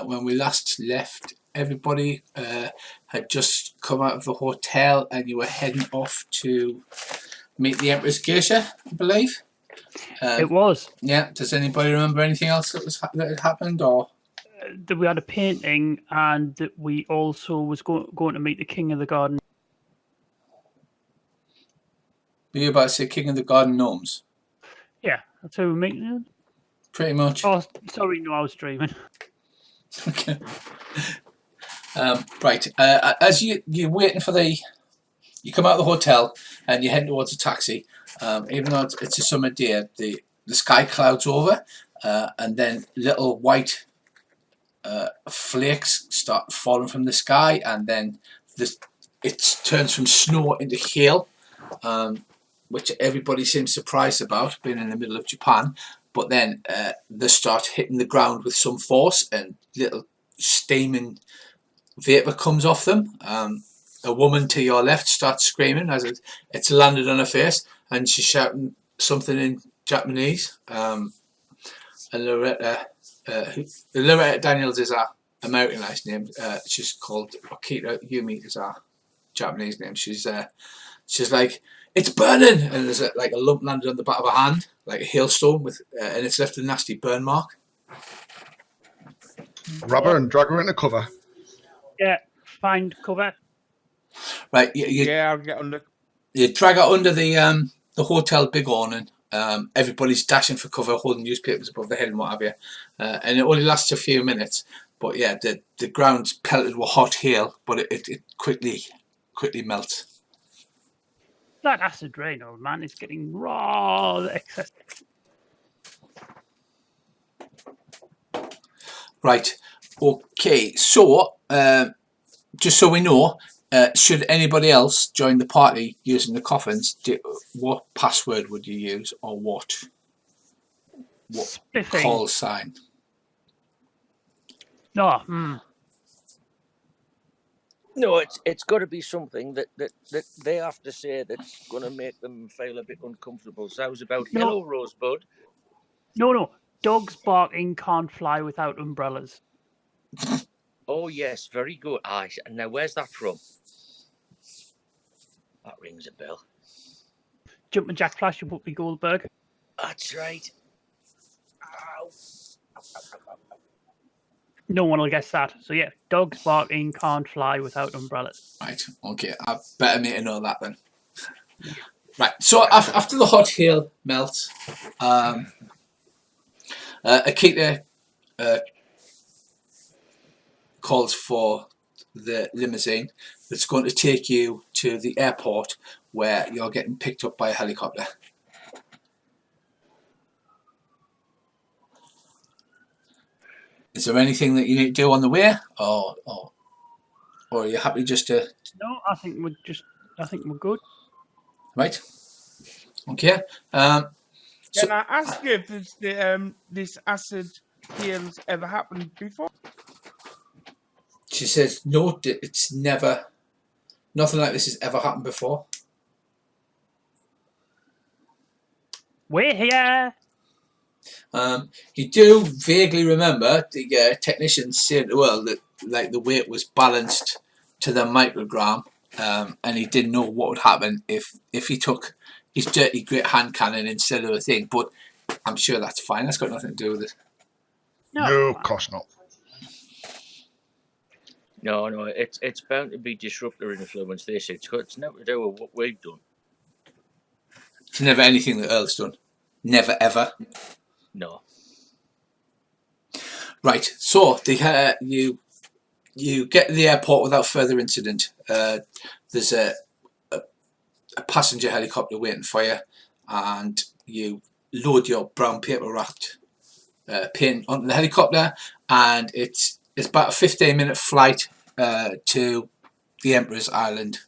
when we last left, everybody had just come out of the hotel and you were heading off to meet the Empress Geisha, I believe. It was. Yeah. Does anybody remember anything else that had happened, or? That we had a painting, and that we also was going to meet the King of the Garden. Were you about to say King of the Garden Gnomes? Yeah, that's who we're meeting. Pretty much. Oh, sorry, no, I was dreaming. Okay. Right. As you're waiting for you come out of the hotel and you head towards a taxi. Even though it's a summer day, the sky clouds over, and then little white flakes start falling from the sky, and then it turns from snow into hail, which everybody seems surprised about, being in the middle of Japan. But then they start hitting the ground with some force, and little steaming vapor comes off them. A woman to your left starts screaming as it's landed on her face, and she's shouting something in Japanese. And Loretta Daniels is our Americanized name. She's called Okita Yumi is our Japanese name. She's like, it's burning, and there's like a lump landed on the back of her hand, like a hailstone, and it's left a nasty burn mark. Grab her and drag her into cover. Yeah, find cover. Right, I'll get under. You drag her under the hotel big awning. Everybody's dashing for cover, holding newspapers above their head and what have you. And it only lasts a few minutes. But yeah, the ground's pelted with hot hail, but it quickly melts. That acid rain, old man, is getting rather excessive. Right. Okay. So, just so we know, should anybody else join the party using the coffins, what password would you use, or what Spiffing. call sign? No. No, it's got to be something that they have to say that's going to make them feel a bit uncomfortable. So I was about, hello, Rosebud. No. Dogs barking can't fly without umbrellas. Oh, yes, very good. Now, where's that from? That rings a bell. Jumping Jack Flash and Whoopi Goldberg. That's right. Ow. No one will guess that. So yeah, dogs barking can't fly without umbrellas. Right, okay. I better me to know that then. Right, so after the hot hail melts, Akita calls for the limousine that's going to take you to the airport, where you're getting picked up by a helicopter. Is there anything that you need to do on the way, or are you happy just to? No, I think we're good. Right. Okay. Can I ask you if this acid hail's ever happened before? She says no. It's never. Nothing like this has ever happened before. We're here. You do vaguely remember the technicians saying to her that like the weight was balanced to the microgram, and he didn't know what would happen if he took his dirty great hand cannon instead of a thing. But I'm sure that's fine. That's got nothing to do with it. No, of course not. No, it's bound to be disruptor influence. This it's never to do with what we've done. It's never anything that Earl's done. Never ever. No. Right. So you get to the airport without further incident. There's a passenger helicopter waiting for you, and you load your brown paper wrapped pin onto the helicopter, and it's about a 15-minute flight to the Emperor's Island.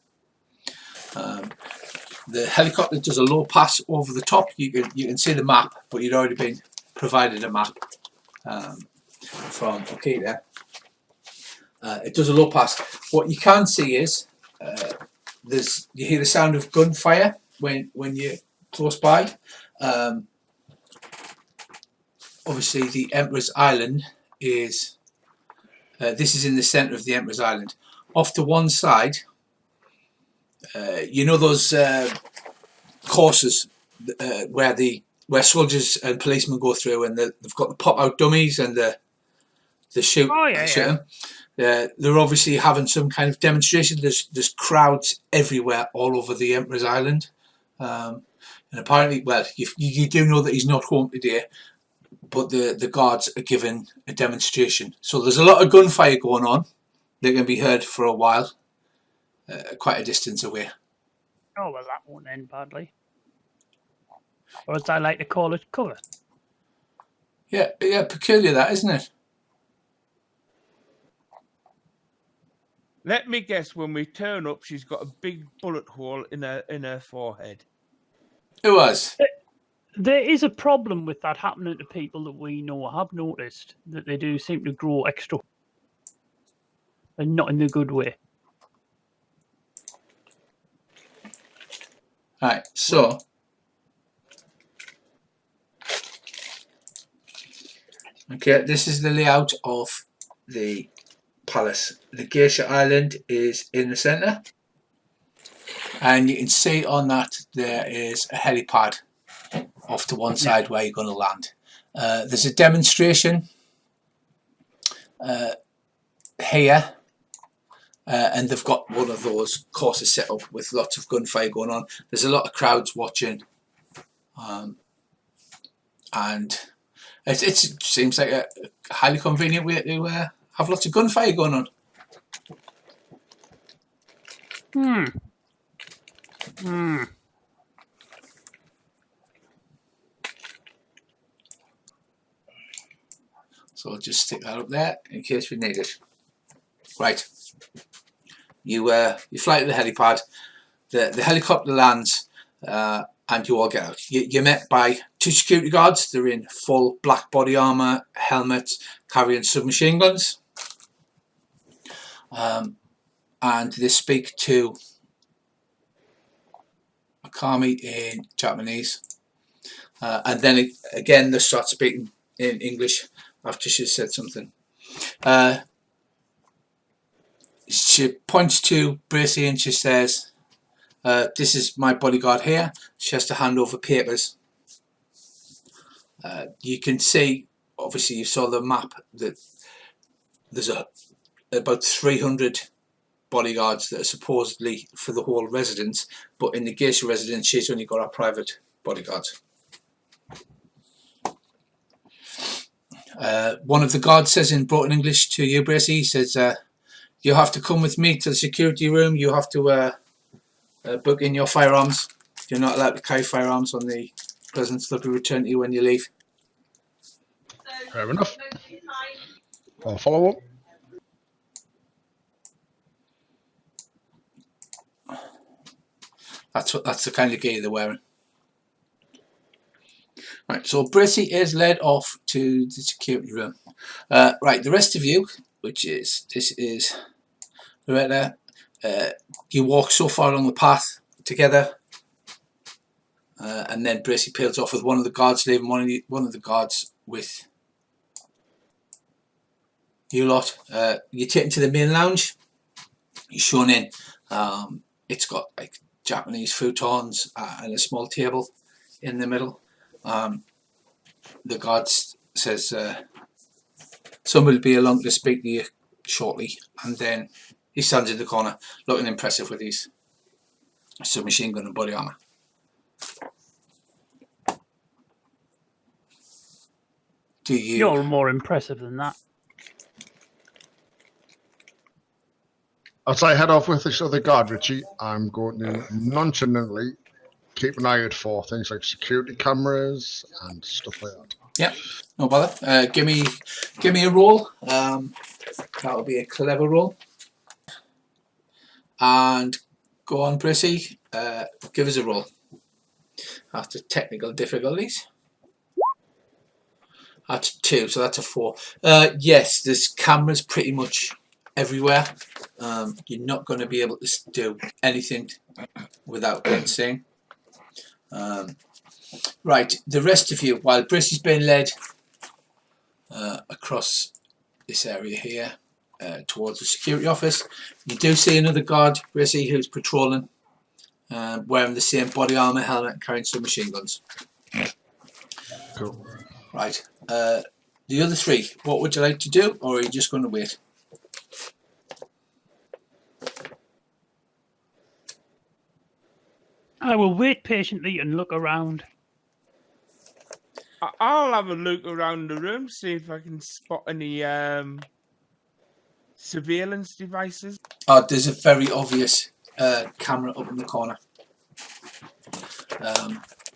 The helicopter does a low pass over the top. You can see the map, but you'd already been provided a map from Okita. It does a low pass. What you can see is you hear the sound of gunfire when you're close by. Obviously, the Emperor's Island is This is in the centre of the Emperor's Island. Off to one side, you know those courses where soldiers and policemen go through, and they've got the pop-out dummies and the shoot. Oh yeah, shoot yeah. 'em. They're obviously having some kind of demonstration. There's crowds everywhere all over the Emperor's Island, and apparently, well, you do know that he's not home today, but the guards are giving a demonstration. So there's a lot of gunfire going on. They can be heard for a while, quite a distance away. Oh well, that won't end badly. Or as I like to call it, cover. Yeah, peculiar that, isn't it? Let me guess. When we turn up, she's got a big bullet hole in her forehead. It was. There is a problem with that happening to people that we know. I have noticed that they do seem to grow extra, and not in the good way. Right, so okay, this is the layout of the palace. The Geisha Island is in the centre, and you can see on that there is a helipad off to one side where you're going to land. There's a demonstration here, and they've got one of those courses set up with lots of gunfire going on. There's a lot of crowds watching, and it seems like a highly convenient way to have lots of gunfire going on. So I'll just stick that up there in case we need it. Right, you fly to the helipad. The helicopter lands, and you all get out. You're met by 2 security guards. They're in full black body armour, helmets, carrying submachine guns, and they speak to Akami in Japanese, and then again they start speaking in English after she said something. She points to Bracy and she says, this is my bodyguard here. She has to hand over papers. You can see, obviously you saw the map, that there's about 300 bodyguards that are supposedly for the whole residence, but in the Geisha residence she's only got her private bodyguards. One of the guards says in broken English to you, Bracy, he says, you have to come with me to the security room. You have to book in your firearms. You're not allowed to carry firearms on the presents. They'll be returned to you when you leave. Fair enough. I'll follow up. That's the kind of gear they're wearing. Right, so Bracy is led off to the security room. Right, the rest of you, this is right there. You walk so far along the path together, and then Bracy peels off with one of the guards, leaving one of the guards with you lot. You're taken to the main lounge. You're shown in. It's got like Japanese futons and a small table in the middle. The guard says someone will be along to speak to you shortly, and then he stands in the corner looking impressive with his submachine gun and body armour. You're more impressive than that. As I head off with this other guard, Richie, I'm going to nonchalantly keep an eye out for things like security cameras and stuff like that. Yep, no bother. Give me a roll. That'll be a clever roll. And go on, Bracy. Give us a roll. After technical difficulties. That's 2, so that's a 4. Yes, there's cameras pretty much everywhere. You're not going to be able to do anything without being seen. Right, the rest of you, while Bracy's being led across this area here, towards the security office. You do see another guard, Brissy, who's patrolling, wearing the same body armour, helmet, and carrying some machine guns. Cool. Right. The other three, what would you like to do, or are you just going to wait? I will wait patiently and look around. I'll have a look around the room, see if I can spot any surveillance devices. There's a very obvious camera up in the corner.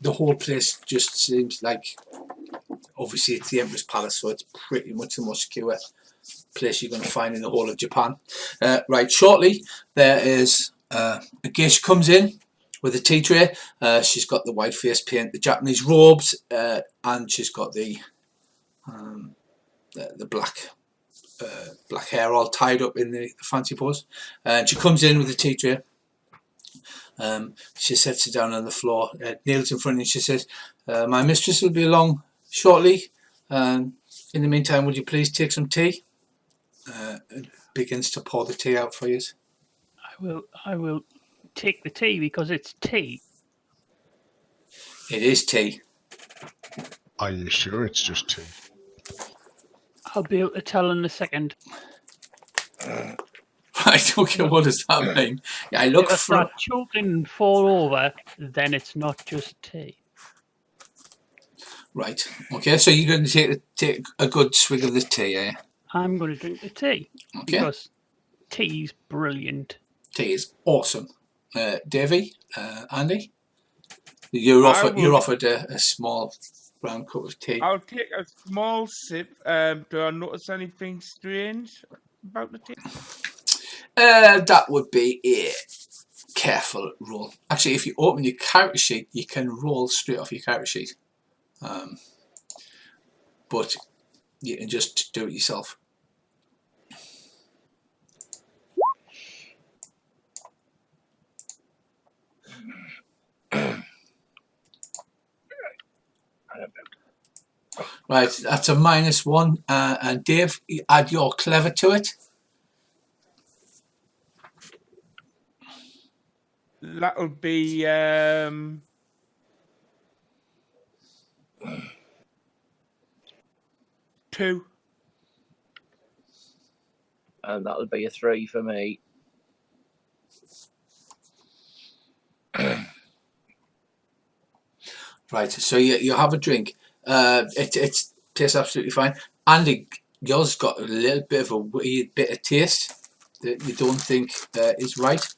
The whole place just seems like, obviously it's the Emperor's Palace, so it's pretty much the most secure place you're going to find in the whole of Japan. Right, shortly there is a geisha comes in with a tea tray. She's got the white face paint, the Japanese robes, and she's got the black black hair all tied up in the fancy pose. And she comes in with the tea tray. She sets it down on the floor, kneels in front, and she says, "My mistress will be along shortly. In the meantime, would you please take some tea?" And begins to pour the tea out for you. I will take the tea because it's tea. It is tea. Are you sure it's just tea? I'll be able to tell in a second. Right, okay, what does that mean? I look If I for... start choking and fall over, then it's not just tea. Right, okay, so you're going to take a good swig of the tea, eh? I'm going to drink the tea. Okay. Because tea's brilliant. Tea is awesome. Davey, Andy, you're offered a small brown cup of tea. I'll take a small sip. Do I notice anything strange about the tea? That would be a careful roll. Actually, if you open your character sheet, you can roll straight off your character sheet. But you can just do it yourself. Right, that's a -1. And Dave, you add your clever to it. That'll be 2. And that'll be a 3 for me. Right, so you have a drink. It tastes absolutely fine. Andy, yours got a little bit of a weird bitter taste that you don't think is right.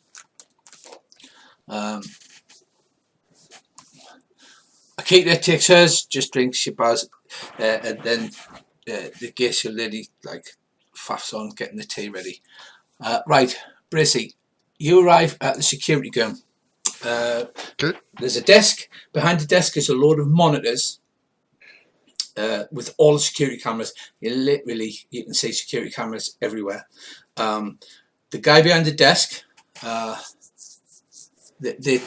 Akita takes hers, just drinks, she bars, and then the geisha lady like faffs on getting the tea ready. Right, Brissy, you arrive at the security room. Good. There's a desk. Behind the desk is a load of monitors with all the security cameras. You can see security cameras everywhere. The guy behind the desk, they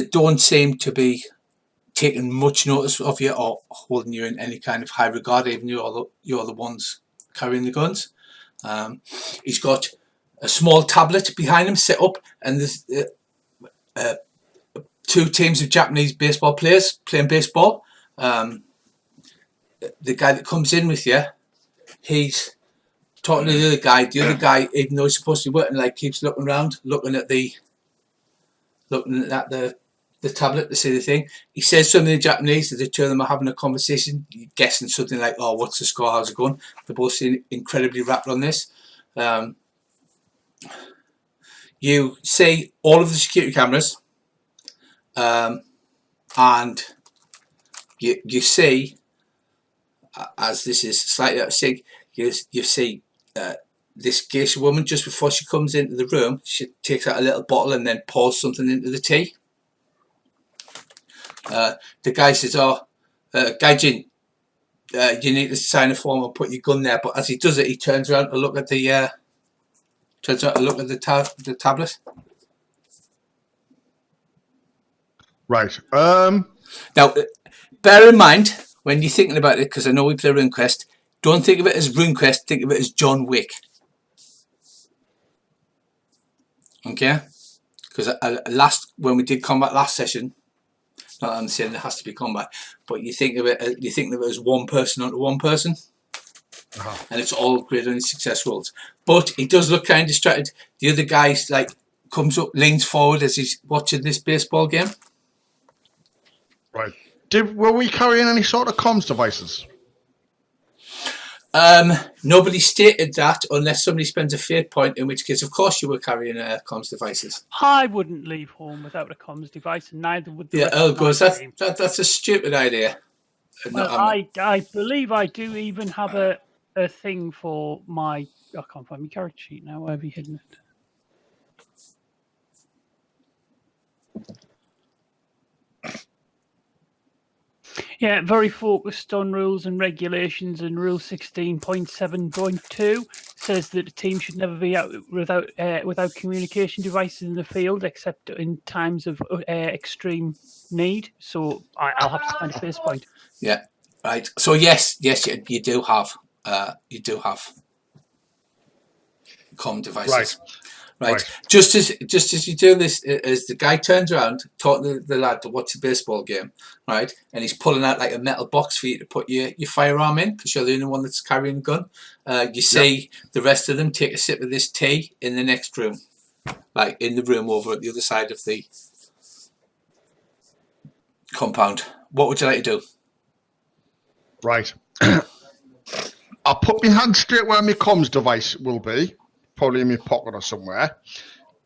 don't seem to be taking much notice of you or holding you in any kind of high regard, even though you're the ones carrying the guns. He's got a small tablet behind him set up, and there's 2 teams of Japanese baseball players playing baseball. The guy that comes in with you, he's talking to the other guy. The other guy, even though he's supposed to be working, like keeps looking around, looking at the tablet to see the thing. He says something in Japanese. The 2 of them are having a conversation, guessing something like, "Oh, what's the score? How's it going?" They're both seem incredibly rapt on this. You see all of the security cameras, and you see, as this is slightly out of sync, you see this geisha woman, just before she comes into the room, she takes out a little bottle and then pours something into the tea. The guy says, "Oh, Gaijin, you need to sign a form and put your gun there." But as he does it, he turns around to look at the tablet. Right. Now, bear in mind when you're thinking about it, because I know we play RuneQuest, Don't think of it as RuneQuest, think of it as John Wick. Okay? Because when we did combat last session, not that I'm saying there has to be combat, but you think of it as one person onto one person, and it's all great on success rolls. But he does look kind of distracted. The other guy's like comes up, leans forward as he's watching this baseball game. Right. Were we carrying any sort of comms devices? Nobody stated that unless somebody spends a fate point, in which case, of course, you were carrying comms devices. I wouldn't leave home without a comms device, and neither would the Yeah, rest Earl of my goes, team. that's a stupid idea. Well, I believe I do even have a thing for my... I can't find my character sheet now. Where have you hidden it? Yeah, very focused on rules and regulations, and Rule 16.7.2 says that a team should never be out without communication devices in the field except in times of extreme need. So I'll have to spend a face point. Yeah, right. So yes, you do have comm devices. Right. Just as you do this, as the guy turns around, talking to the lad to watch the baseball game, right, and he's pulling out like a metal box for you to put your firearm in, because you're the only one that's carrying a gun. You see the rest of them take a sip of this tea in the next room, like in the room over at the other side of the compound. What would you like to do? Right. I'll put my hand straight where my comms device will be, probably in my pocket or somewhere,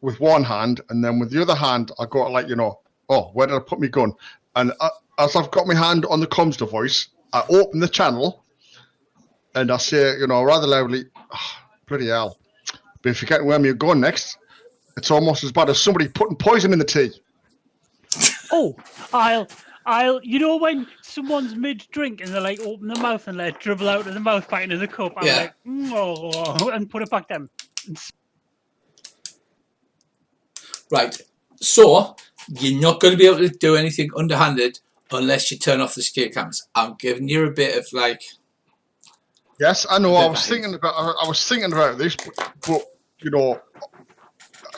with one hand, and then with the other hand, I go like, where did I put my gun? And as I've got my hand on the comms device, I open the channel, and I say, rather loudly, bloody hell. But if you're getting where you're going next, it's almost as bad as somebody putting poison in the tea. Oh, when someone's mid-drink and they like open the mouth and let it dribble out of the mouth back into the cup, I'm like, and put it back down. Right. So you're not going to be able to do anything underhanded unless you turn off the security cameras. I'm giving you a bit of like. Yes, I know. I was thinking about this, but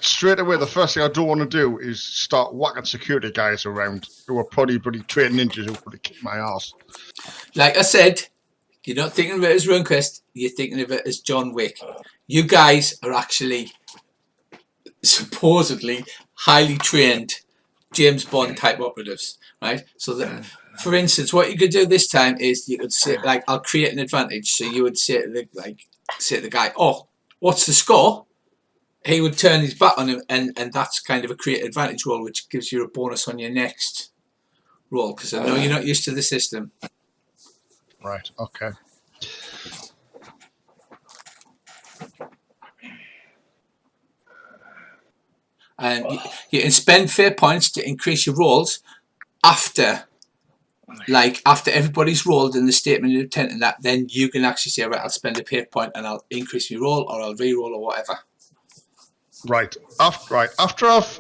straight away, the first thing I don't want to do is start whacking security guys around who are probably trained ninjas who could kick my ass. Like I said, you're not thinking of it as RuneQuest, you're thinking of it as John Wick. You guys are actually supposedly highly trained James Bond type operatives, right? So that, for instance, what you could do this time is you could say, like, I'll create an advantage. So you would say to the guy, oh, what's the score? He would turn his back on him, and that's kind of a create advantage roll, which gives you a bonus on your next roll, because I know you're not used to the system. Right, okay. And you can spend fate points to increase your rolls after everybody's rolled in the statement of intent, and that then you can actually say, right, I'll spend a fate point and I'll increase my roll, or I'll re-roll, or whatever. Right. After I've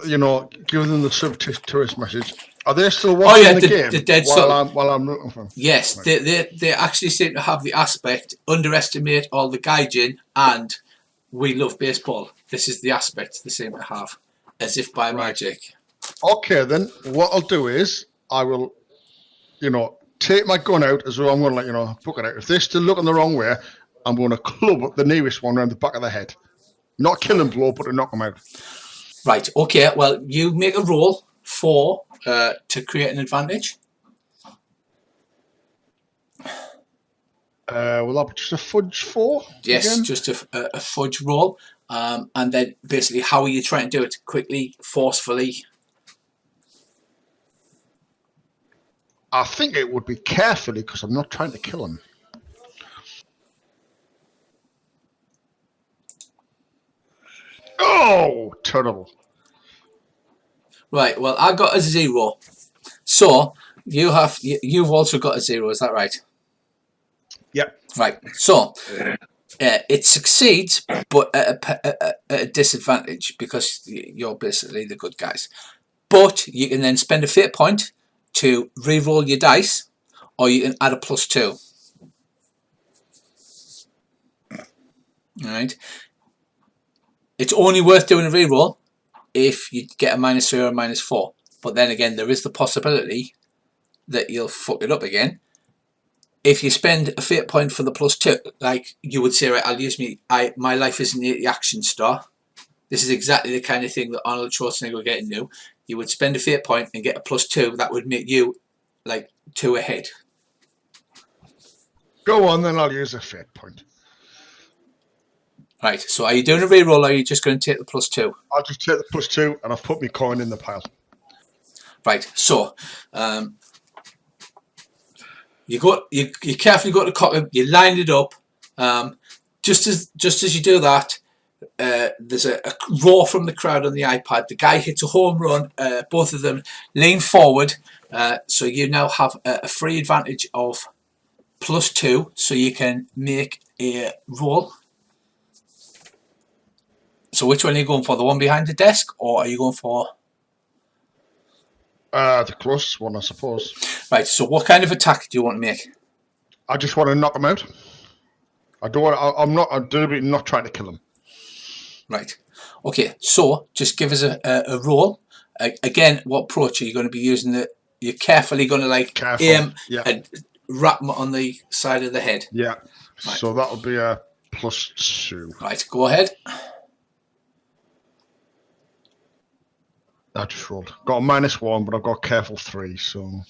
given them the sub-tourist message, are they still watching the game while I'm looking for them? Yes, right. They actually seem to have the aspect underestimate all the gaijin and we love baseball. This is the aspect they seem to have, as if by magic. Okay, then what I'll do is I will, take my gun out as though I'm going to book it out. If they're still looking the wrong way, I'm going to club the nearest one around the back of the head. Not kill him blow, but to knock him out. Right, okay. Well, you make a roll to create an advantage. Will that be just a fudge 4? Yes, again? Just a fudge roll. And then basically, how are you trying to do it? Quickly, forcefully? I think it would be carefully, because I'm not trying to kill him. Oh, terrible. Right, well, I got a 0. So, you've also got a 0, is that right? Yep. Right, so, it succeeds, but at a disadvantage, because you're basically the good guys. But you can then spend a fate point to re-roll your dice, or you can add a +2. Right. It's only worth doing a reroll if you get a -3 or a -4. But then again, there is the possibility that you'll fuck it up again. If you spend a fate point for the +2, like you would say, right, I'll use my life isn't the action star. This is exactly the kind of thing that Arnold Schwarzenegger would get into. You would spend a fate point and get a +2. That would make you like 2 ahead. Go on, then I'll use a fate point. Right, so are you doing a reroll or are you just going to take the +2? I'll just take the +2 and I've put my coin in the pile. Right, so you carefully go to cock it, you line it up. Just as you do that, there's a roar from the crowd on the iPad. The guy hits a home run. Both of them lean forward, so you now have a free advantage of +2, so you can make a roll. So which one are you going for? The one behind the desk, or are you going for the closest one, I suppose. right? So what kind of attack do you want to make? I just want to knock him out. I don't want. I'm deliberately not trying to kill him. Right. Okay. So just give us a roll. Again, what approach are you going to be using? You're carefully going to aim and wrap him on the side of the head. Yeah. Right. So that'll be a +2. Right. Go ahead. I just rolled. Got a -1, but I've got careful 3. So.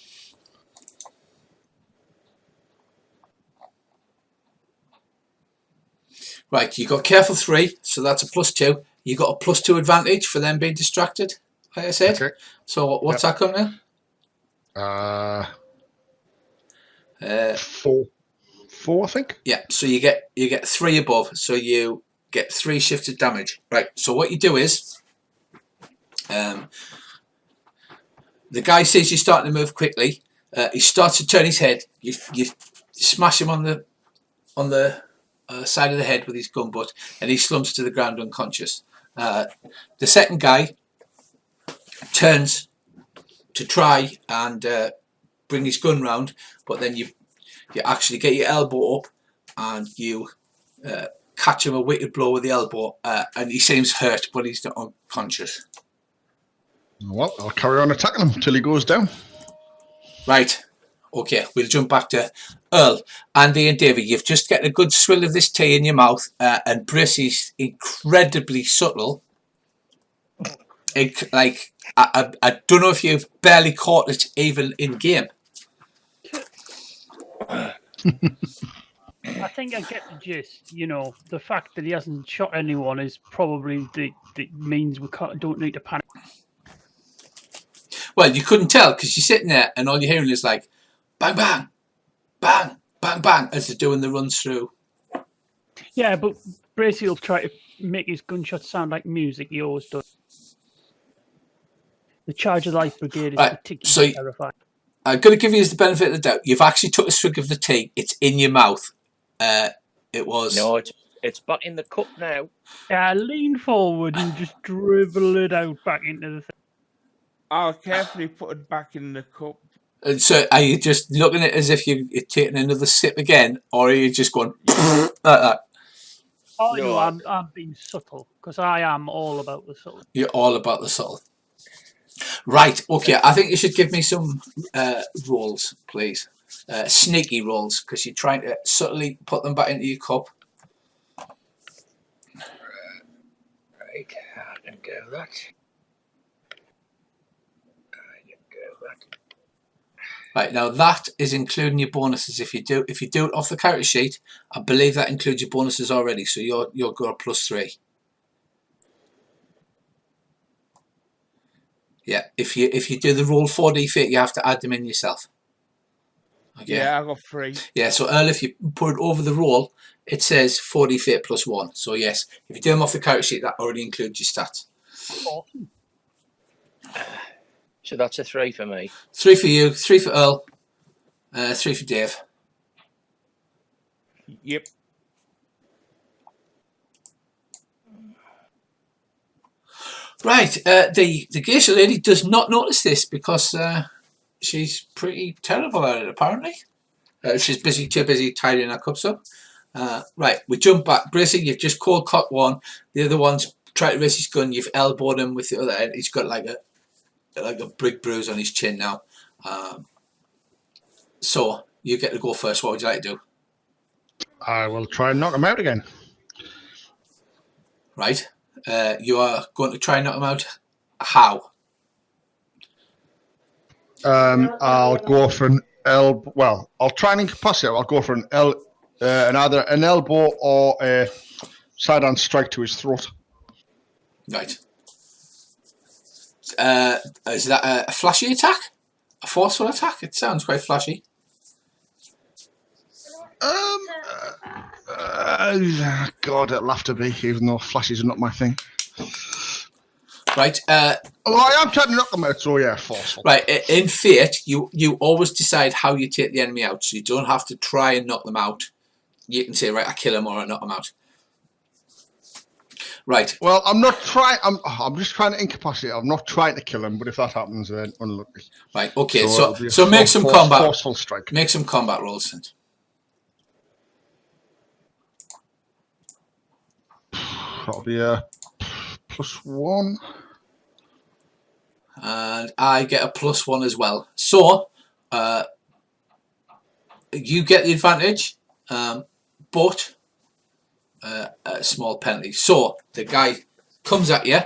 Right. You got careful 3, so that's a +2. You got a +2 advantage for them being distracted, like I said. Okay. So what's that coming in? 4, I think. Yeah, so you get 3 above, so you get 3 shifted damage. Right, so what you do is the guy sees you starting to move quickly. He starts to turn his head. You smash him on the side of the head with his gun butt, and he slumps to the ground unconscious. The second guy turns to try and bring his gun round, but then you actually get your elbow up and you catch him a wicked blow with the elbow, and he seems hurt, but he's not unconscious. Well, I'll carry on attacking him until he goes down. Right. Okay, we'll jump back to Earl, Andy and David. You've just got a good swill of this tea in your mouth, and Bracey's incredibly subtle. I don't know if you've barely caught it even in game. I think I get the gist. You know, the fact that he hasn't shot anyone is probably the means we don't need to panic. Well, you couldn't tell because you're sitting there and all you're hearing is like bang, bang, bang, bang, bang as they're doing the runs through. Yeah, but Bracey will try to make his gunshots sound like music. He always does. The Charge of Life Brigade is particularly terrifying. I'm going to give you the benefit of the doubt. You've actually took a swig of the tea. It's in your mouth. It was... No, it's back in the cup now. Yeah, lean forward and just dribble it out back into the thing. I'll carefully put it back in the cup. And so are you just looking at it as if you're taking another sip again, or are you just going like that? Oh, no, I'm being subtle, because I am all about the subtle. You're all about the subtle. Right, okay, I think you should give me some rolls, please. Sneaky rolls, because you're trying to subtly put them back into your cup. Right, I can do that. Right, now that is including your bonuses. If you do it off the character sheet, I believe that includes your bonuses already, so you'll go +3. Yeah, if you do the roll 4d fate, you have to add them in yourself. Okay. Yeah, I got 3. Yeah, so Earl, if you put it over the roll, it says 4d fate +1. So yes, if you do them off the character sheet, that already includes your stats. Awesome. So that's a 3 for me. 3 for you, 3 for Earl, 3 for Dave. Yep. Right, the geisha lady does not notice this because she's pretty terrible at it, apparently. She's too busy tidying her cups up. Right, we jump back. Bracey, you've just cold cocked one. The other one's trying to raise his gun. You've elbowed him with the other end. He's got like a brick bruise on his chin now. So you get to go first. What would you like to do? I will try and knock him out again. Right, you are going to try and knock him out. How? I'll go for an elbow. Well, I'll try and incapacitate. I'll go for either an elbow or a side hand strike to his throat. Right. Is that a flashy attack? A forceful attack? It sounds quite flashy. God, it'll have to be, even though flashes are not my thing. Right. Although I am trying to knock them out, so yeah, forceful. Right. In Fate, you always decide how you take the enemy out, so you don't have to try and knock them out. You can say, right, I kill him or I knock him out. Right. Well, I'm not trying. I'm just trying to incapacitate. I'm not trying to kill him, but if that happens, then unlucky. Right. Okay. So So make some combat. Forceful strike. Make some combat rolls. That'll be a +1. And I get a +1 as well. So you get the advantage, but a small penalty. So the guy comes at you.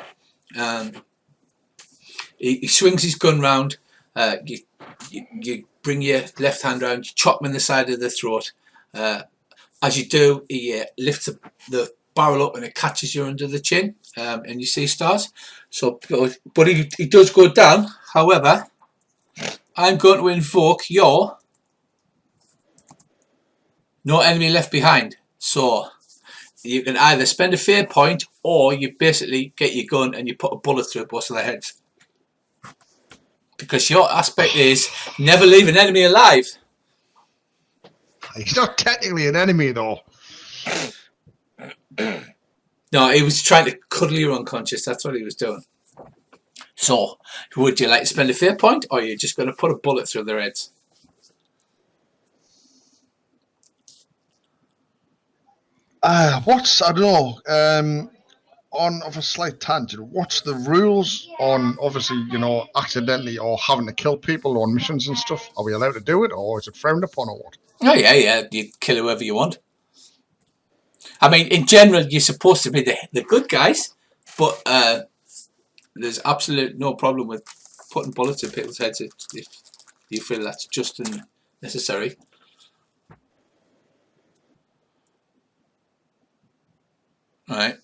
He swings his gun round. You bring your left hand round. You chop him in the side of the throat. As you do, he lifts the barrel up and it catches you under the chin, and you see stars. So, but he does go down. However, I'm going to invoke your no enemy left behind. So you can either spend a fate point, or you basically get your gun and you put a bullet through both of their heads. Because your aspect is never leave an enemy alive. He's not technically an enemy, though. No, he was trying to cuddle you unconscious. That's what he was doing. So, would you like to spend a fate point, or are you just going to put a bullet through their heads? I don't know. On of a slight tangent, what's the rules on obviously, accidentally or having to kill people on missions and stuff? Are we allowed to do it, or is it frowned upon, or what? Oh yeah. You kill whoever you want. I mean, in general, you're supposed to be the good guys, but there's absolute no problem with putting bullets in people's heads if you feel that's just and necessary. All right.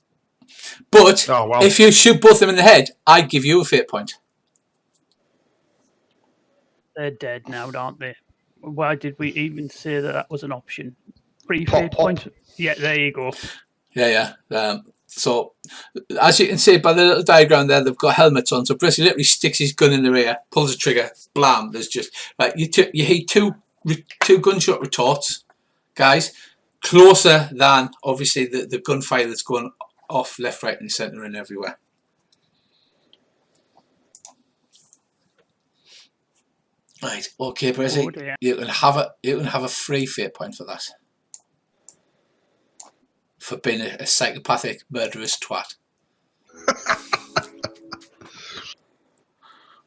But if you shoot both of them in the head, I give you a fate point. They're dead now, aren't they? Why did we even say that was an option? 3 fate points. Yeah, there you go. Yeah. So, as you can see by the little diagram there, they've got helmets on. So, Brissy literally sticks his gun in their ear, pulls the trigger, blam. There's just you hit two gunshot retorts, guys, closer than obviously the gunfire that's going off left, right, and centre and everywhere. Right, okay, Brissy, you can have a free fate point for that. For being a psychopathic, murderous twat.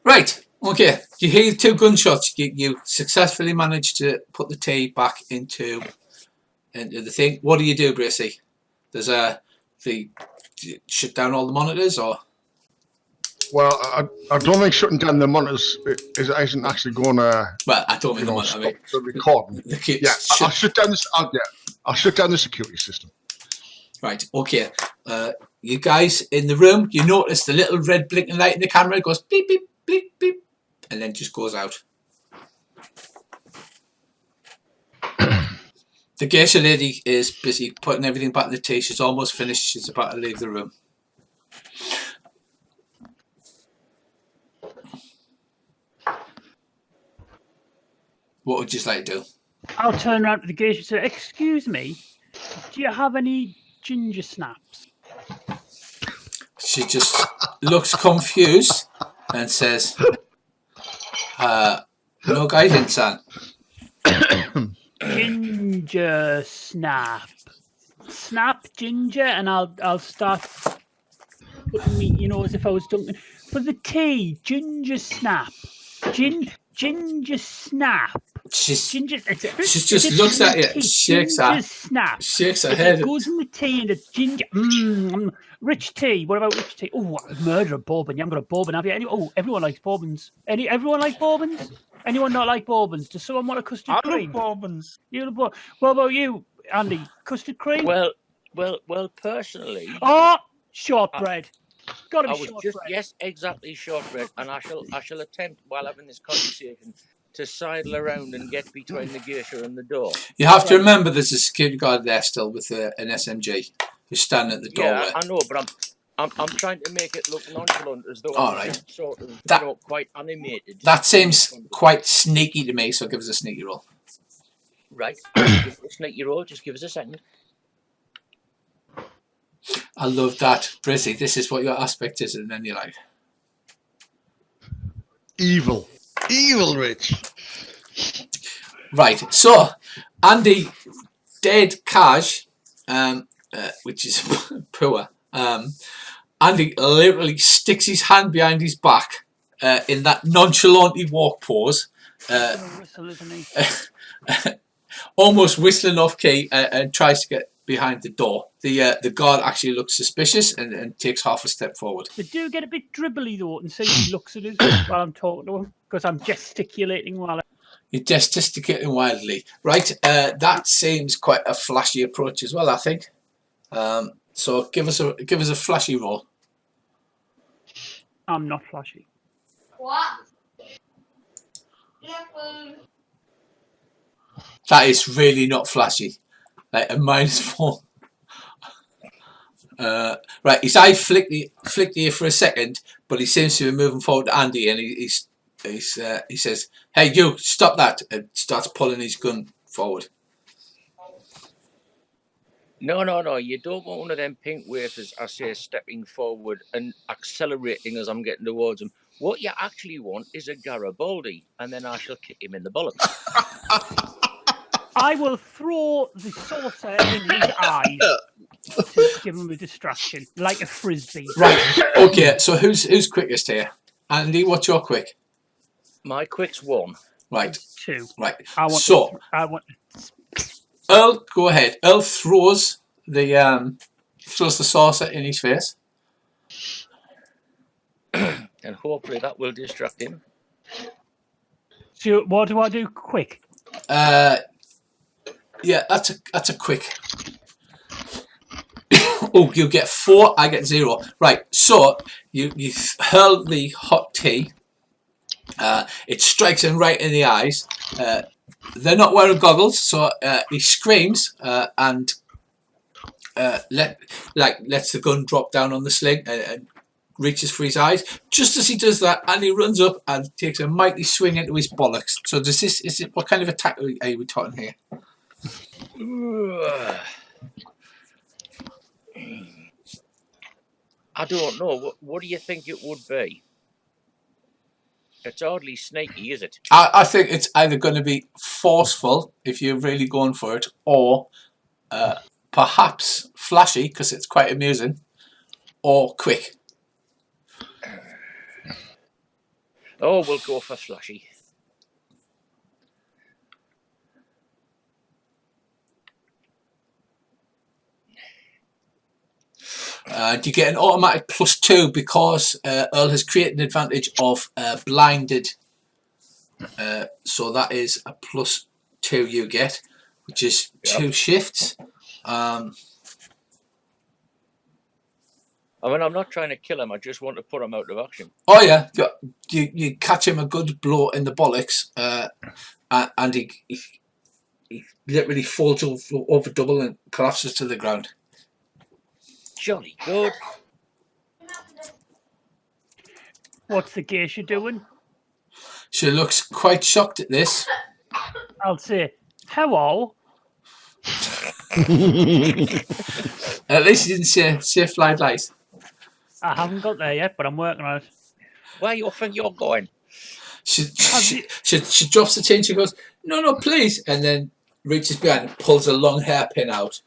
Right, okay. You hear 2 gunshots. You successfully managed to put the tea back into the thing. What do you do, Bracey? Do you shut down all the monitors, or? Well, I don't think shutting down the monitors isn't actually going to. Well, I don't mean the monitor. I mean the recording. I'll shut down this. I'll shut down the security system. Right, okay. You guys in the room, you notice the little red blinking light in the camera. It goes beep, beep, beep, beep, and then just goes out. The geisha lady is busy putting everything back in the tea. She's almost finished. She's about to leave the room. What would you like to do? I'll turn around to the geisha and say, "Excuse me, do you have any ginger snaps?" She just looks confused and says, "No guidance, son." Ginger snap. snap, ginger, and I'll start putting me, you know, as if I was dunking. For the tea, ginger snap. Ginger snap. She's Ginger. she just looks at you, shakes her, Ginger snap. shakes her It head. goes in the tea and the ginger. Rich tea. What about rich tea? Oh, murder a bourbon. You haven't got a bourbon, have you? Everyone likes bourbons. Everyone like bourbons? Anyone not like bourbons? Does someone want a custard I cream? love bourbons. You love bourbon. What about you, Andy? Custard cream? Well, personally, Shortbread. Got to I be was shortbread. yes, exactly, shortbread, and I shall attempt while having this conversation to sidle around and get between the geisha and the door. You have to remember there's a security guard there still with an SMG who's standing at the doorway. Yeah, I know, but I'm trying to make it look nonchalant, as though All I'm right. just sort of quite animated. That seems quite sneaky to me, so give us a sneaky roll. Right. Give it a sneaky roll. Just give us a second. I love that, Brizzy. This is what your aspect is, and then you're like, Evil, Rich. right. So, Andy, dead cash, which is poor. Andy literally sticks his hand behind his back in that nonchalantly walk pose, Whistle, isn't he? almost whistling off key, and tries to get behind the door. The guard actually looks suspicious and takes half a step forward. They do get a bit dribbly though, and so he looks at us while I'm talking to him because I'm gesticulating while You're gesticulating wildly, right? That seems quite a flashy approach as well, I think. So give us a flashy roll. I'm not flashy. What? That is really not flashy. Like a -4. Right, his eye flicked here for a second, but he seems to be moving forward to Andy, and he says, "Hey, you, stop that!" and starts pulling his gun forward. No. You don't want one of them pink wafers, I say, stepping forward and accelerating as I'm getting towards him. What you actually want is a Garibaldi, and then I shall kick him in the bollocks. I will throw the saucer in his eyes to give him a distraction, like a frisbee. Right. Okay. So who's quickest here? Andy, what's your quick? My quick's 1. Right. 2. Right. I want. Earl, go ahead. Earl throws the saucer in his face. And hopefully that will distract him. So what do I do? Quick. Yeah, that's a quick. Oh, you get 4. I get 0. Right. So you hurl the hot tea. It strikes him right in the eyes. They're not wearing goggles, so he screams and lets the gun drop down on the sling and reaches for his eyes. Just as he does that, Andy runs up and takes a mighty swing into his bollocks. So what kind of attack are we talking here? I don't know. What do you think it would be? It's hardly sneaky, is it? I think it's either going to be forceful if you're really going for it, or perhaps flashy because it's quite amusing, or quick. Oh, we'll go for flashy. You get an automatic +2 because Earl has created an advantage of blinded. So that is a +2 you get, which is 2 shifts. I mean, I'm not trying to kill him. I just want to put him out of action. Oh yeah, you catch him a good blow in the bollocks, and he literally falls over double and collapses to the ground. Jolly good. What's the geisha doing? She looks quite shocked at this. I'll say, hello. At least he didn't say fly light. I haven't got there yet, but I'm working on it. Where you think you're going? She drops the tin. She goes, no, please, and then reaches behind and pulls a long hairpin out.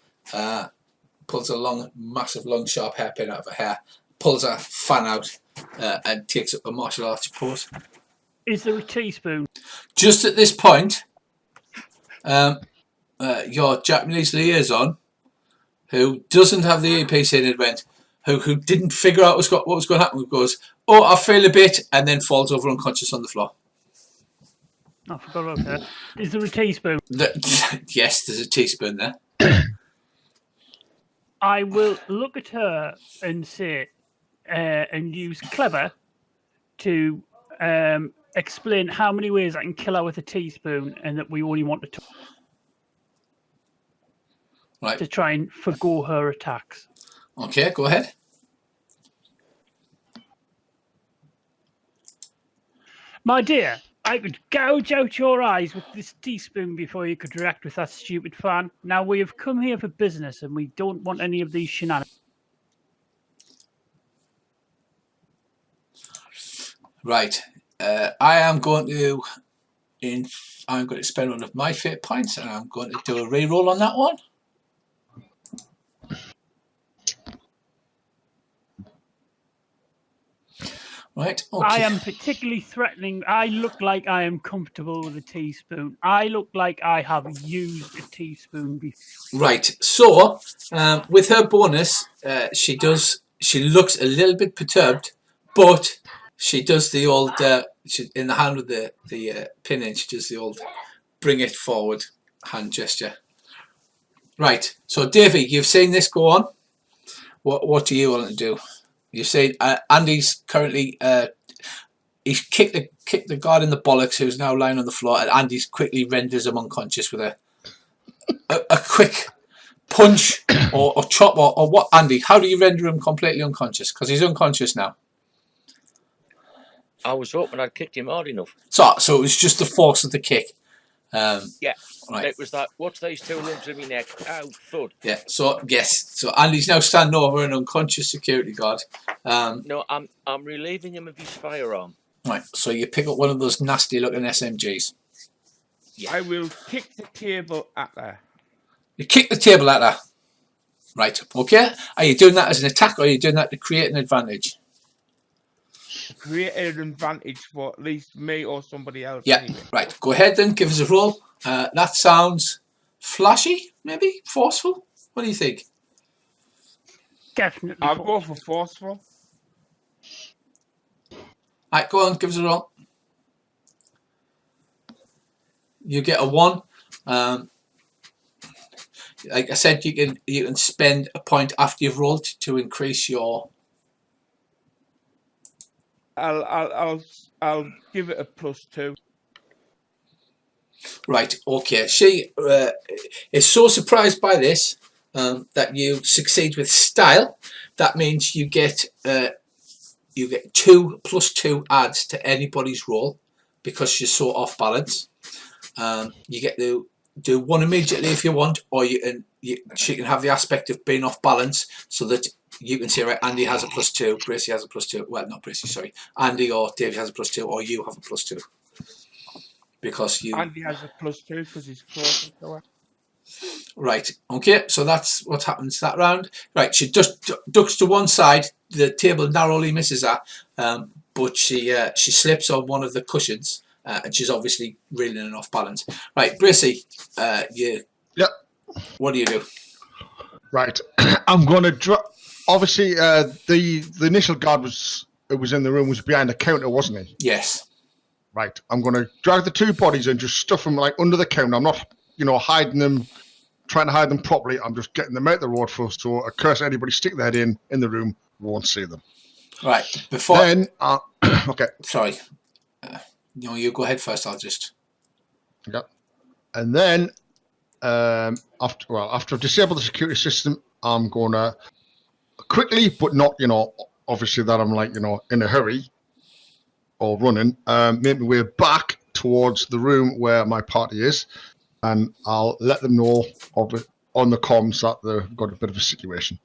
pulls a long, massive, long, sharp hairpin out of her hair, pulls a fan out, and takes up a martial arts pose. Is there a teaspoon? Just at this point, your Japanese liaison, who doesn't have the earpiece in it, who didn't figure out what was going to happen, goes, "Oh, I feel a bit," and then falls over unconscious on the floor. I forgot about that. Is there a teaspoon? Yes, there's a teaspoon there. I will look at her and say, and use clever to explain how many ways I can kill her with a teaspoon, and that we only want to try and forgo her attacks. Okay, go ahead. My dear, I could gouge out your eyes with this teaspoon before you could react with that stupid fan. Now, we have come here for business, and we don't want any of these shenanigans. Right. I am going to spend one of my fate points, and I'm going to do a reroll on that one. Right. Okay. I am particularly threatening. I look like I am comfortable with a teaspoon. I look like I have used a teaspoon before. Right. So, with her bonus, she looks a little bit perturbed, but she does the old, in the hand with the pin in, she does the old bring it forward hand gesture. Right. So, Davey, you've seen this go on. What do you want to do? You've seen Andy's currently, he's kicked the guard in the bollocks, who's now lying on the floor, and Andy's quickly renders him unconscious with a quick punch or chop or what? Andy, how do you render him completely unconscious? Because he's unconscious now. I was hoping I'd kicked him hard enough. So it was just the force of the kick. Yeah. Right. It was that, what's these two lumps in my neck? Ow, thud. Yeah, so yes. So Andy's now standing over an unconscious security guard. No, I'm relieving him of his firearm. Right, so you pick up one of those nasty looking SMGs. Yeah. I will kick the table at her. You kick the table at her. Right, okay. Are you doing that as an attack, or are you doing that to create an advantage? Create an advantage for at least me or somebody else. Yeah, anyway. right. Go ahead then, give us a roll. That sounds flashy, maybe? Forceful? What do you think? Definitely. I'll go for forceful. Right, go on, give us a roll. You get a 1. Like I said, you can spend a point after you've rolled to increase your. I'll give it a +2. Right, okay. She is so surprised by this that you succeed with style. That means you get 2 + 2 adds to anybody's roll because she's so off balance. You get to do 1 immediately if you want, or she can have the aspect of being off balance, so that you can say, right, Andy has a +2, Bracy has a +2. Well, not Bracy, sorry. Andy or David has a +2, or you have a +2. Because you. Andy has a +2 because he's closer to her. Right, okay, so that's what happens that round. Right, she just ducks to one side, the table narrowly misses her, but she slips on one of the cushions, and she's obviously reeling and off balance. Right, Bracy, Yep. What do you do? Right, I'm going to drop. Obviously, the initial guard was in the room, was behind the counter, wasn't he? Yes. Right, I'm going to drag the 2 bodies and just stuff them like under the counter. I'm not, hiding them, trying to hide them properly. I'm just getting them out the road first, so in case anybody stick their head in the room, won't see them. Right, before. Then, okay. Sorry. You go ahead first. I'll just. Yeah. And then, after I've disabled the security system, I'm going to quickly, but not, obviously that I'm like, in a hurry or running, make my way back towards the room where my party is, and I'll let them know on the comms that they've got a bit of a situation.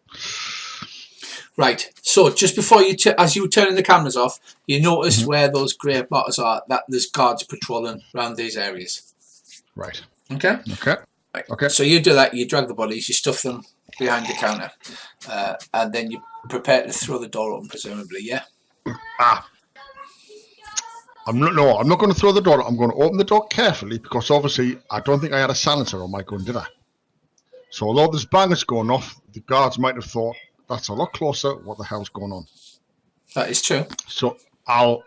Right, so just before as you were turning the cameras off, you noticed where those grey markers are, that there's guards patrolling around these areas. Right. Okay? Okay. Right. Okay. So you do that, you drag the bodies, you stuff them behind the counter, and then you prepare to throw the door open, presumably. Yeah. I'm not going to throw the door. I'm going to open the door carefully because obviously I don't think I had a silencer on my gun, did I? So although there's bangers going off, the guards might have thought that's a lot closer. What the hell's going on? That is true. So I'll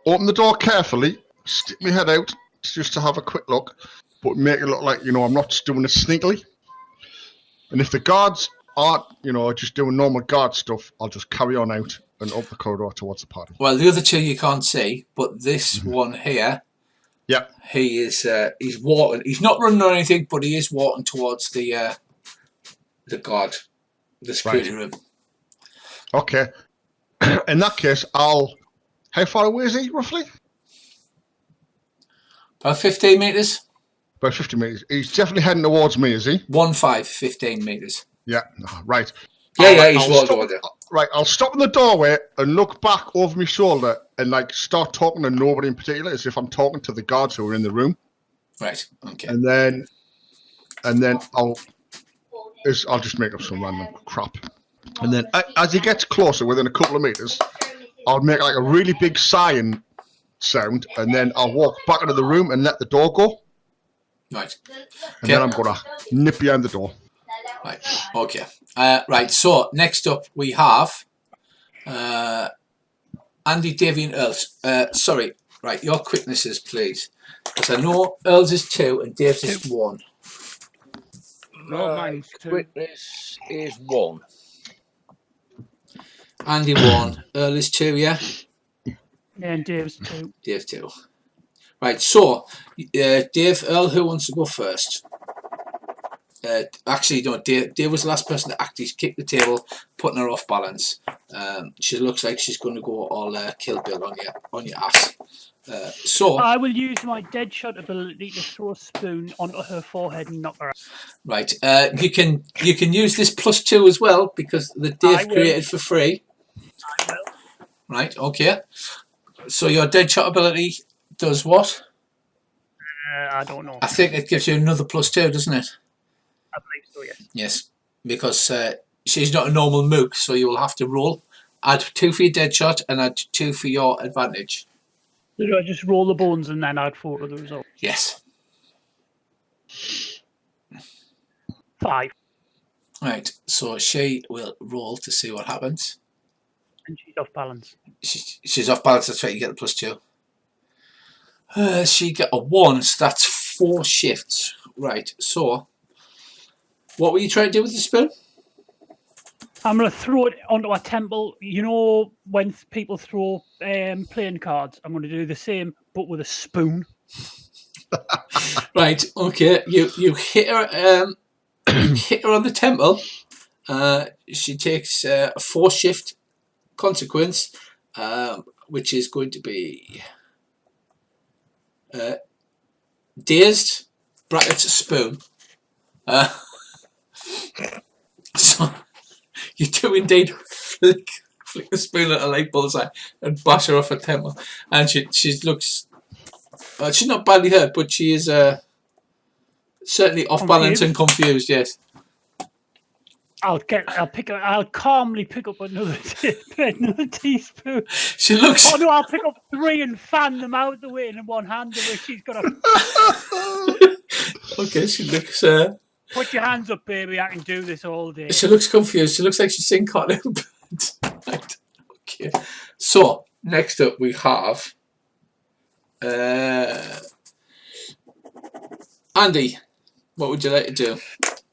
open the door carefully, stick my head out just to have a quick look, but make it look like, you know, I'm not just doing it sneakily. And if the guards aren't, you know, just doing normal guard stuff, I'll just carry on out and up the corridor towards the party. Well, the other two you can't see, but this one here, yeah, he is he's walking. He's not running or anything, but he is walking towards the guard, the security room. Okay. In that case, How far away is he, roughly? About 15 metres. About 50 metres. He's definitely heading towards me, is he? 15 metres. Yeah, right. Yeah, he's walking towards it. Right, I'll stop in the doorway and look back over my shoulder and like start talking to nobody in particular, as if I'm talking to the guards who are in the room. Right. Okay. And then I'll just make up some random crap. And then as he gets closer, within a couple of meters, I'll make like a really big sighing sound, and then I'll walk back into the room and let the door go. Right. And then I'm gonna nip behind the door. Right. Okay. Right. So next up we have Andy, Davey, and Earls. Sorry. Right. Your quicknesses, please, because I know Earls is 2 and Dave's is 1. No, mine's 2. Quickness is 1. Andy 1. Earl is 2. Yeah. And Dave's 2. Dave 2. Right. So Dave, Earl, who wants to go first? Actually, no. Dave was the last person to actually kick the table, putting her off balance. She looks like she's going to go all Kill Bill on your ass. So I will use my dead shot ability to throw a spoon onto her forehead and knock her out. right, you can use this +2 as well because the Dave created for free. I will. Right. Okay. So your dead shot ability does what? I don't know. I think it gives you another +2, doesn't it? I believe so, yes. Yes, because she's not a normal mook, so you will have to roll. Add 2 for your dead shot and add 2 for your advantage. So do I just roll the bones and then add 4 to the result? Yes. 5. Right, so she will roll to see what happens. And she's off balance. She's off balance, that's right, you get the +2. She got a 1, so that's 4 shifts. Right, so what were you trying to do with the spoon? I'm going to throw it onto a temple. You know when people throw playing cards? I'm going to do the same, but with a spoon. Right, okay. You hit her. You hit her on the temple. She takes a 4 shift consequence, which is going to be dazed brackets spoon. So you do indeed flick the spoon at a light bullseye and bash her off her temple, and she looks. She's not badly hurt, but she is certainly off balance and confused. Yes. I'll calmly pick up another teaspoon. She looks. Oh no! I'll pick up 3 and fan them out the way in one hand. The way she's got to. Okay, she looks. Put your hands up, baby. I can do this all day. She looks confused. She looks like she's seen caught a little bit. Right. Okay. So next up we have Andy. What would you like to do?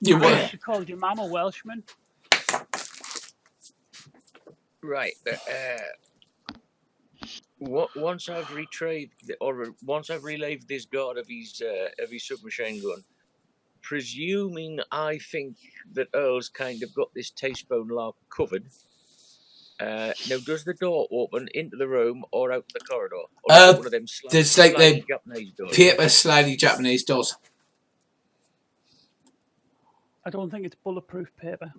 She called your mum a Welshman. Right. Once I've retrieved, or once I've relieved this guard of his submachine gun, presuming I think that Earl's kind of got this teaspoon lark covered. Now, does the door open into the room or out the corridor? Or is it one of them there's like the Japanese doors? paper slidey Japanese doors. I don't think it's bulletproof paper.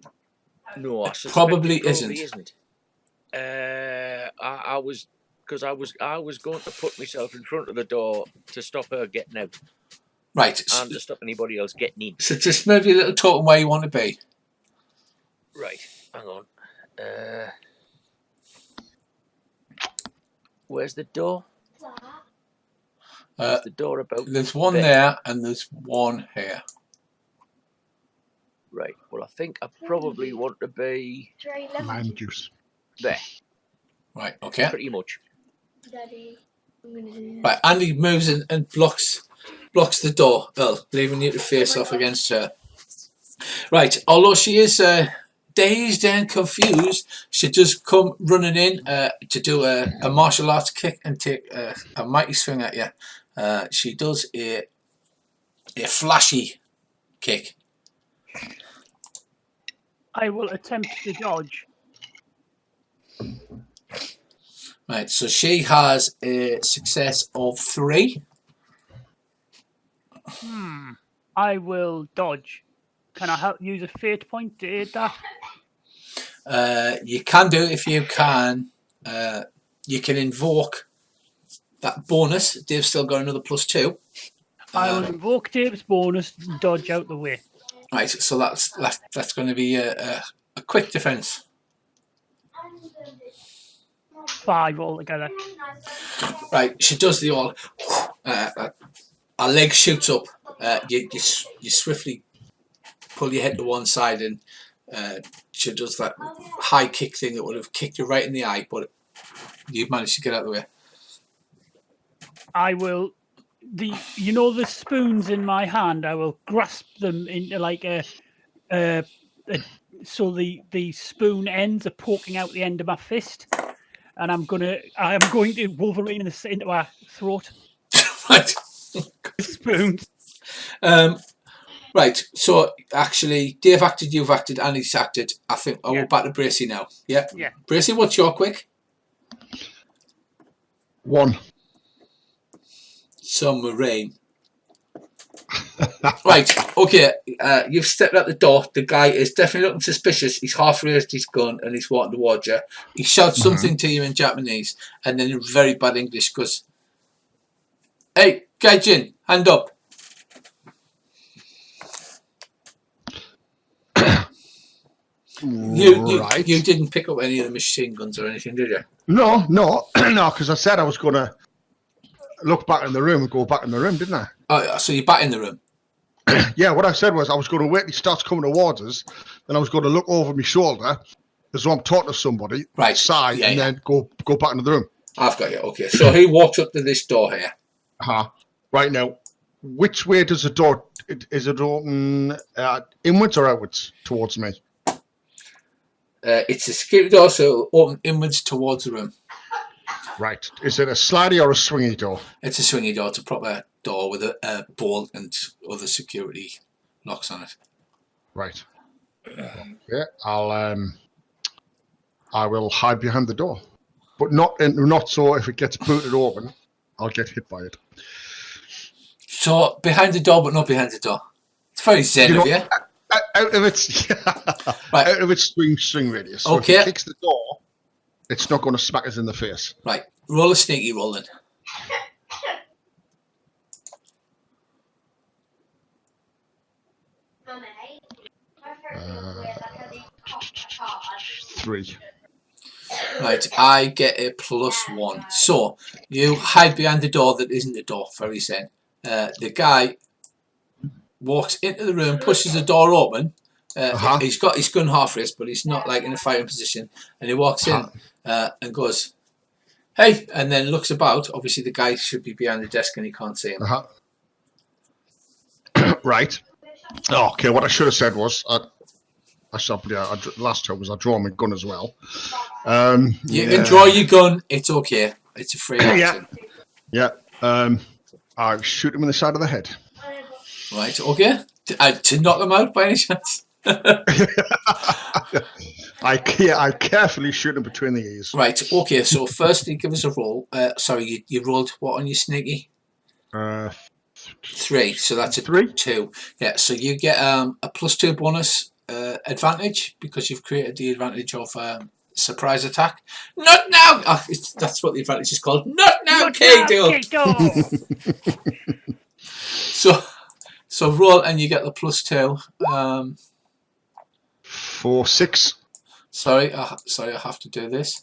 No, I suspect Probably it isn't. I was going to put myself in front of the door to stop her getting out. Right. And to stop anybody else getting in. So just maybe a little talk on where you want to be. Right, hang on. Where's the door? Is the door about There's one there and there's one here. Right, well, I think I probably want to be Lime juice. there, Right, okay. pretty much. Right, Andy moves in and blocks the door, leaving you to face off against her. Right, although she is dazed and confused, she does come running in to do a martial arts kick and take a mighty swing at you. She does a flashy kick. I will attempt to dodge. Right, so she has a success of 3. I will dodge. Can I use a fate point to aid that? You can do if you can. You can invoke that bonus. Dave's still got another +2. I will invoke Dave's bonus and dodge out the way. Right, so that's going to be a quick defense. 5 altogether. Right, she does the all. Her leg shoots up. You swiftly pull your head to one side, and she does that high kick thing that would have kicked you right in the eye, but you managed to get out of the way. I will the spoons in my hand. I will grasp them into like so the spoon ends are poking out the end of my fist, and I'm going to Wolverine into her throat. Right. Spoons. Right, so actually, Dave acted, you've acted, Andy's acted. I think I will back to Bracey now. Yeah. Yeah. Bracey, what's your quick? 1. Submarine. Right, okay. You've stepped out the door. The guy is definitely looking suspicious. He's half raised his gun and he's walking towards you. He shouts something to you in Japanese, and then in very bad English goes, "Hey, Gaijin, hand up." You didn't pick up any of the machine guns or anything, did you? No, because I said I was going to look back in the room and go back in the room, didn't I? Oh, so you're back in the room? Yeah, what I said was I was going to wait till he starts coming towards us, then I was going to look over my shoulder as though I'm talking to somebody, right? Then go back into the room. I've got you. Okay, so he walks up to this door here. Right now, which way does the door? Is it open inwards or outwards towards me? It's a security door, so it'll open inwards towards the room. Right. Is it a slidey or a swingy door? It's a swingy door. It's a proper door with a bolt and other security locks on it. Right. Yeah, I will hide behind the door, but not so if it gets booted open, I'll get hit by it. So behind the door, but not behind the door. It's very zen of you. Out of its out of its swing radius. So okay. If it kicks the door, it's not going to smack us in the face. Right. Roll a sneaky roll then. 3. Right, I get a +1. So you hide behind the door that isn't the door. Very zen. The guy walks into the room, pushes the door open. He's got his gun half raised, but he's not like in a firing position. And he walks in and goes, "Hey," and then looks about. Obviously, the guy should be behind the desk and he can't see him. Right. Okay. What I should have said was, last time was I draw my gun as well. You can draw your gun. It's okay. It's a free action. Yeah. I shoot him in the side of the head. Right. Okay. To knock him out by any chance? I carefully shoot him between the ears. Right. Okay. So firstly, give us a roll. Sorry, you rolled what on your sneaky? 3. So that's a 3. 2. Yeah. So you get a +2 bonus advantage because you've created the advantage of surprise attack. Not now. That's what the advantage is called. Not now, Kato. So roll and you get the +2. 4, 6. Sorry, I have to do this.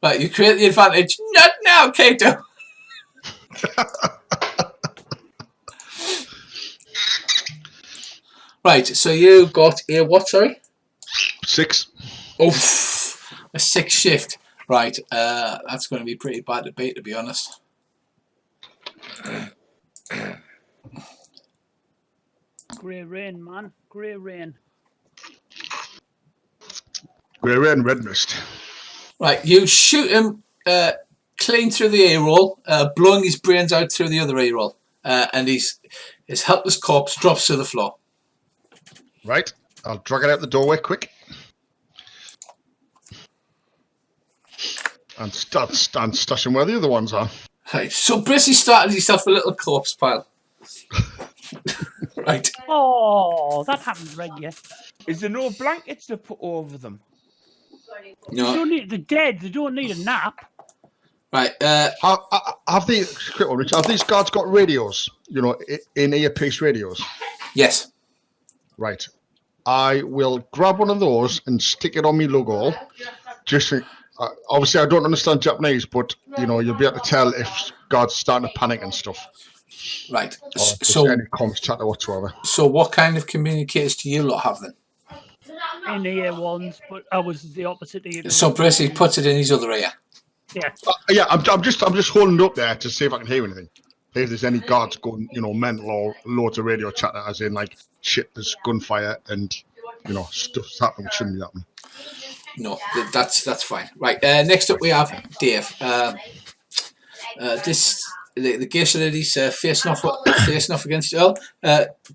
Right, you create the advantage. Not now, Kato. Right, so you got a what, sorry? 6. Oof, a 6 shift. Right, that's going to be pretty bad to beat, to be honest. Grey rain, man. Grey rain. Grey rain, red mist. Right, you shoot him clean through the A roll, blowing his brains out through the other A roll, and his helpless corpse drops to the floor. Right, I'll drag it out the doorway quick. And stand stashing where the other ones are. Right, so Brissy started himself a little corpse pile. Right. Oh, that happens regular. Is there no blankets to put over them? No. They're dead. They don't need a nap. Right. Have these guards got radios? You know, in earpiece radios. Yes. Right. I will grab one of those and stick it on me logo. Just obviously, I don't understand Japanese, but you know, you'll be able to tell if guards starting to panic and stuff. Right. So any comms chatter whatsoever. So, what kind of communicators do you lot have then? In ear ones, but I was the opposite ear. So Brissy puts it in his other ear. Yeah. Yeah, I'm just holding it up there to see if I can hear anything. If there's any guards going, you know, mental or loads of radio chatter, as in like shit, there's gunfire and you know stuff's happening which shouldn't be happening. No, that's fine. Right. Next up we have Dave. The geisha lady's facing off against Earl.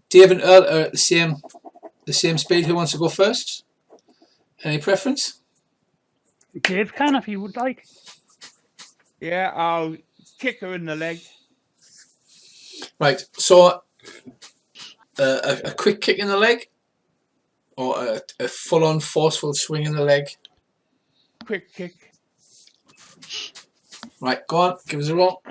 Dave and Earl are at the same speed. Who wants to go first? Any preference? Dave can if he would like. Yeah, I'll kick her in the leg. Right. So a quick kick in the leg, or a full-on forceful swing in the leg. Quick kick. Right. Go on. Give us a roll.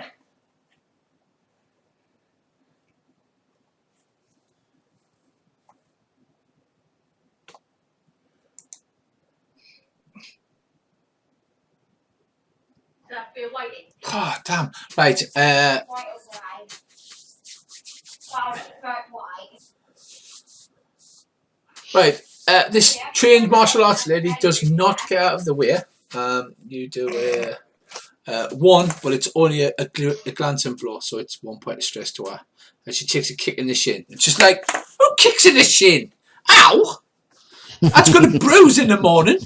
Oh, damn. Right. Right. This trained martial arts lady does not get out of the way. You do a 1, but it's only a glancing blow, so it's 1 point of stress to her. And she takes a kick in the shin. It's just like, who kicks in the shin? Ow! That's going to bruise in the morning.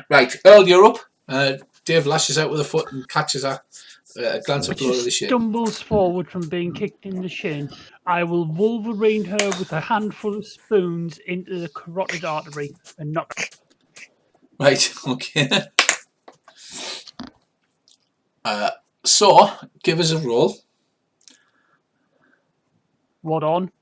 Right, Earl, you're up. Dave lashes out with a foot and catches a glancing blow to the shin. Stumbles forward from being kicked in the shin. I will Wolverine her with a handful of spoons into the carotid artery and knock her. Right, okay. So, give us a roll. What on?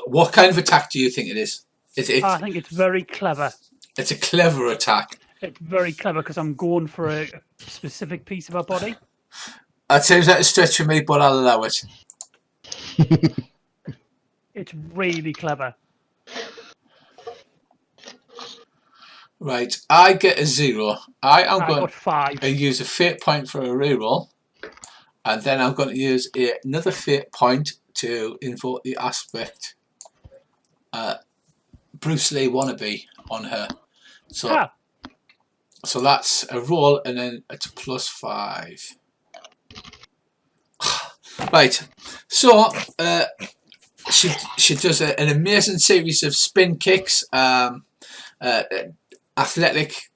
What kind of attack do you think it is? I think it's very clever. It's a clever attack. It's very clever because I'm going for a specific piece of her body. That seems like a stretch for me, but I'll allow it. It's really clever. Right, I get a 0. I got 5. to use a fate point for a reroll, and then I'm going to use another fate point to invoke the aspect Bruce Lee wannabe on her. So, so that's a roll, and then it's a +5. Right, so she does an amazing series of spin kicks, athletic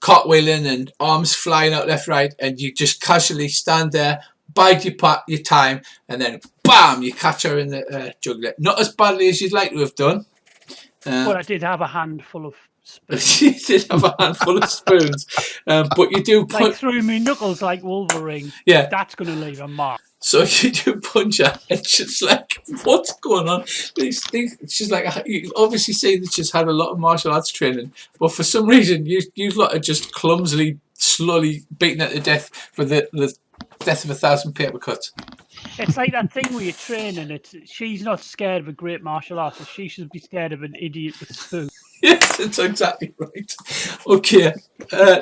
cartwheeling and arms flying out left, right, and you just casually stand there, bide your time, and then bam, you catch her in the jugular. Not as badly as you'd like to have done. Well, I did have a handful of spoons. You did have a handful of spoons, but you do like through me knuckles like Wolverine. Yeah, that's going to leave a mark. So you do punch her, and she's like, "What's going on?" These things. She's like, you obviously see that she's had a lot of martial arts training, but for some reason, you lot are just clumsily, slowly beaten her to death for the death of 1,000 paper cuts. It's like that thing where you're training. She's not scared of a great martial artist. She should be scared of an idiot with a spoon. Yes, that's exactly right. Okay,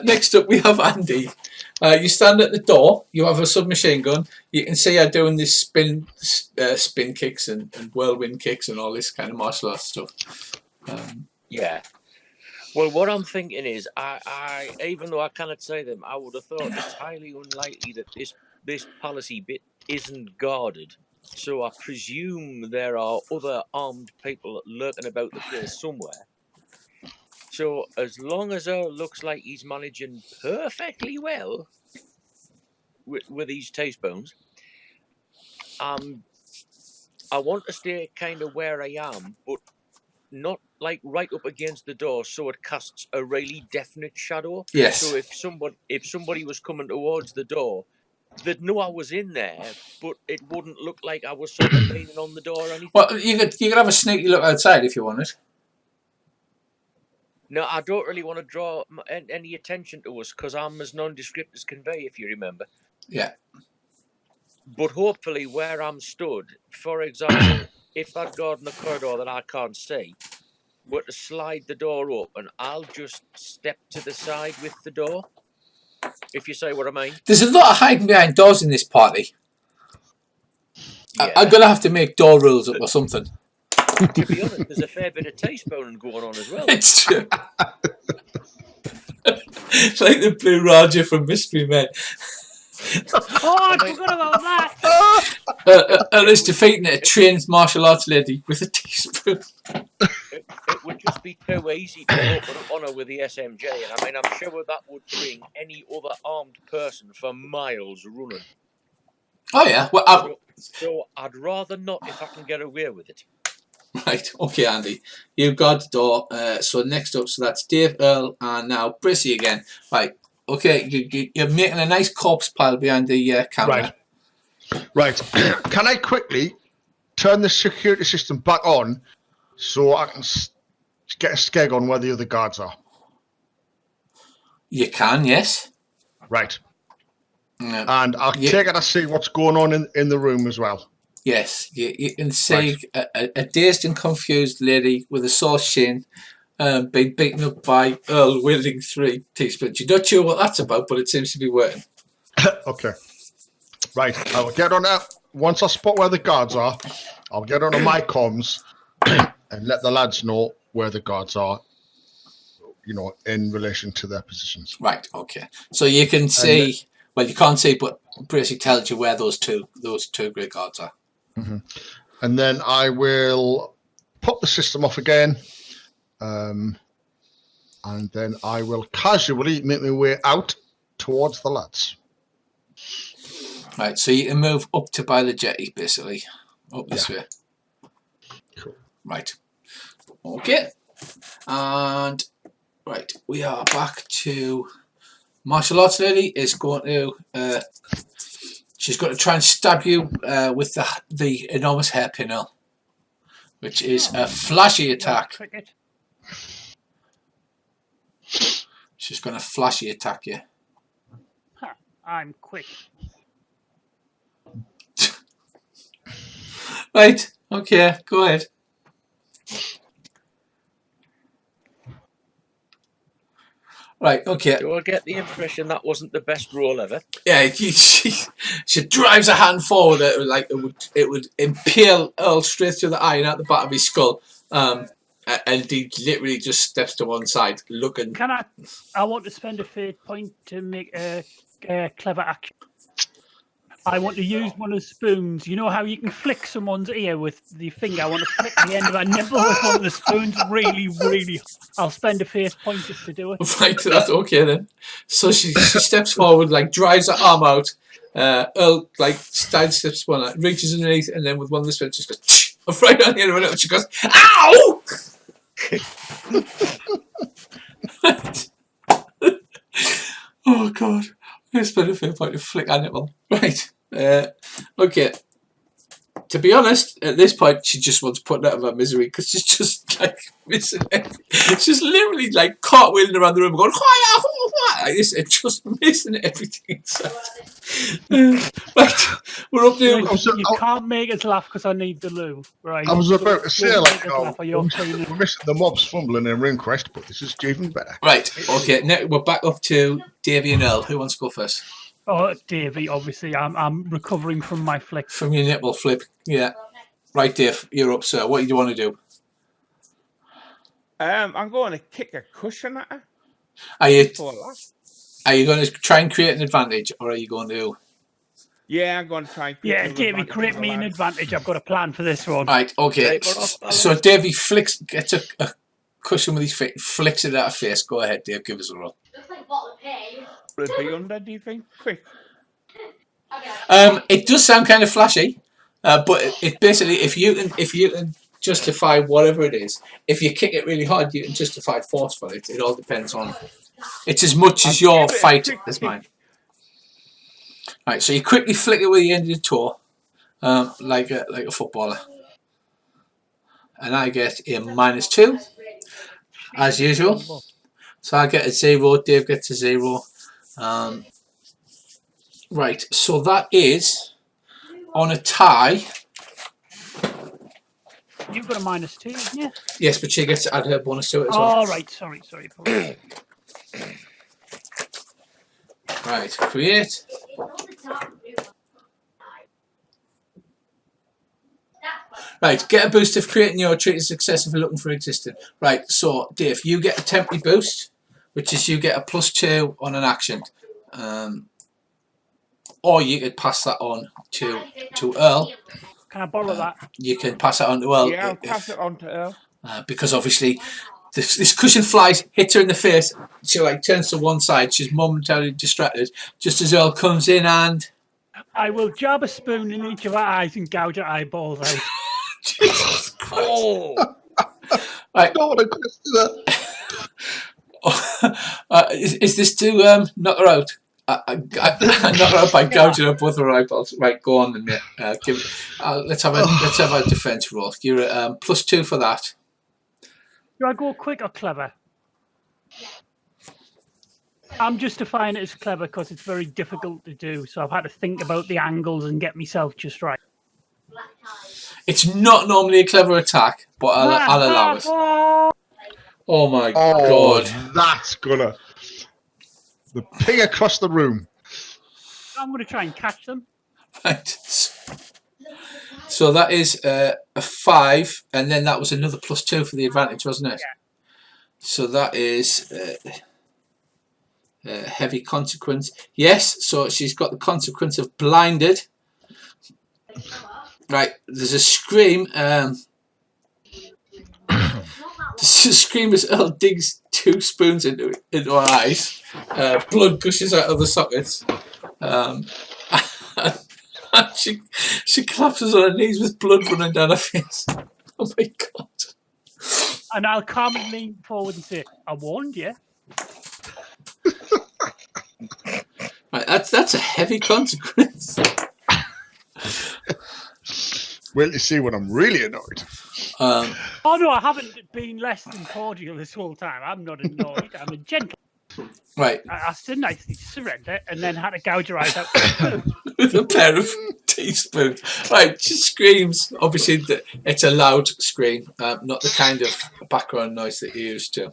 next up we have Andy. You stand at the door. You have a submachine gun. You can see her doing this spin kicks and whirlwind kicks and all this kind of martial arts stuff. Yeah. Well, what I'm thinking is, I even though I cannot say them, I would have thought it's highly unlikely that this policy bit isn't guarded. So I presume there are other armed people lurking about the place somewhere. So as long as Earl looks like he's managing perfectly well with these teaspoons, I want to stay kind of where I am, but not like right up against the door, so it casts a really definite shadow. Yes. So if somebody was coming towards the door, they'd know I was in there, but it wouldn't look like I was sort of leaning on the door or anything. Well, you could have a sneaky look outside if you wanted. No, I don't really want to draw any attention to us because I'm as nondescript as can be, if you remember. Yeah. But hopefully where I'm stood, for example, if that guard in the corridor that I can't see were to slide the door open, I'll just step to the side with the door, if you say what I mean. There's a lot of hiding behind doors in this party. Yeah. I'm going to have to make door rules up or something. To be honest, there's a fair bit of teaspooning going on as well. It's true. It's like the Blue Roger from Mystery Men. Oh, I forgot about that. And it's defeating a trained martial arts lady with a teaspoon. It would just be too easy to open up on her with the SMG, and I mean, I'm sure that would bring any other armed person for miles running. Oh yeah, well, so I'd rather not if I can get away with it. Right, okay, Andy. You guard the door. So next up, so that's Dave, Earl, and now Brissy again. Right, okay, you're making a nice corpse pile behind the counter. Right. Can I quickly turn the security system back on so I can get a skeg on where the other guards are? You can, yes. Right. And I'll take it to see what's going on in the room as well. Yes, you can see a dazed and confused lady with a sore shin being beaten up by Earl wielding 3 teaspoons. You're not sure what that's about, but it seems to be working. Okay. Right. I'll get on that. Once I spot where the guards are, I'll get onto my comms and let the lads know where the guards are, in relation to their positions. Right, okay. So you can see, well, you can't see, but Bracey tells you where those two great guards are. Mm-hmm. And then I will pop the system off again, and then I will casually make my way out towards the lads. Right, so you can move up to by the jetty, basically, up this way. Cool. Right. Okay. And right, we are back to martial arts lady is going to. She's going to try and stab you with the enormous hairpin, which is a flashy attack. She's going to flashy attack you. Huh, I'm quick. Right, okay, go ahead. Right, okay. Do I get the impression that wasn't the best roll ever? Yeah, she drives a hand forward, like it would impale Earl straight through the eye and out the back of his skull. And he literally just steps to one side, looking. I want to spend a fate point to make a clever action. I want to use one of the spoons. You know how you can flick someone's ear with the finger? I want to flick the end of a nipple with one of the spoons really, really. I'll spend a fate point just to do it. Right, that's okay then. So she steps forward, like drives her arm out. Earl like sidesteps one, reaches underneath, and then with one of the spoons just goes right on the end of it, and she goes, "Ow!" Oh God. I spent a fair point to flick her nipple. Right. Okay. To be honest, at this point, she just wants putting out of her misery because she's just like missing everything. She's literally like cartwheeling around the room going, like this, and just missing everything inside. Right, we're up there. You can't make us laugh because I need the loo, right? I was about to say, Don't like, make us laugh or you're cleaning. we're missing the mobs fumbling in Ring Quest, but this is even better. Right, okay, now we're back up to Davey and Earl. Who wants to go first? Oh, Davey, obviously, I'm recovering from my flick. From your nipple flip, yeah. Right, Dave, you're up, sir. What do you want to do? I'm going to kick a cushion at her. Are you before that. going to try and create an advantage, or are you going to? Yeah, I'm going to try and create Yeah, another Davey, advantage create for me an lads. advantage. I've got a plan for this one. Right, okay. Right, we're off balance. So Davey gets a cushion with his feet, flicks it at her face. Go ahead, Dave, give us a roll. Looks like a bottle of pain. Will it be under, do you think? Quick. It does sound kind of flashy, but it basically, if you can justify whatever it is, if you kick it really hard, you can justify force for it. It all depends on. It's as much as your give it a fight quick as kick. mine. Right, so you quickly flick it with the end of your toe, like a footballer, and I get a -2 as usual. So I get a 0. Dave gets a 0. Right, so that is on a tie. You've got a -2, haven't you? Yes, but she gets to add her bonus to it as well. Oh, right. Sorry. Paul. Right, create. Right, get a boost if creating your treat a success if you're looking for existing. Right, so Dave, you get a temporary boost, which is you get a +2 on an action. Or you could pass that on to Earl. Can I borrow that? You can pass it on to Earl. Yeah, I'll pass it on to Earl. Because obviously this cushion flies, hits her in the face. She like turns to one side. She's momentarily distracted. Just as Earl comes in and I will jab a spoon in each of her eyes and gouge her eyeballs out. Jesus Christ. Oh, Right. I don't want to do that. Is this to knock her out? I knock her out by gouging her both her eyeballs. Right, go on then, mate. Let's have a defense roll. You're at +2 for that. Do I go quick or clever? I'm justifying it as clever because it's very difficult to do. So I've had to think about the angles and get myself just right. It's not normally a clever attack, but I'll allow it. Oh my god. That's gonna the ping across the room. I'm going to try and catch them. Right. So that is a 5, and then that was another +2 for the advantage, wasn't it? Yeah. So that is a heavy consequence. Yes, so she's got the consequence of blinded. Right, there's a scream. There's a scream as Earl digs 2 spoons into her eyes. Blood gushes out of the sockets. And she collapses on her knees with blood running down her face. Oh my god. And I'll calmly lean forward and say, I warned you. Right, that's a heavy consequence. Well, you see when I'm really annoyed. Oh no, I haven't been less than cordial this whole time. I'm not annoyed. I'm a gentle. Right, I asked her nicely to surrender and then had to gouge her eyes out. with a pair of teaspoons. Right, she screams. Obviously, it's a loud scream, not the kind of background noise that you're used to.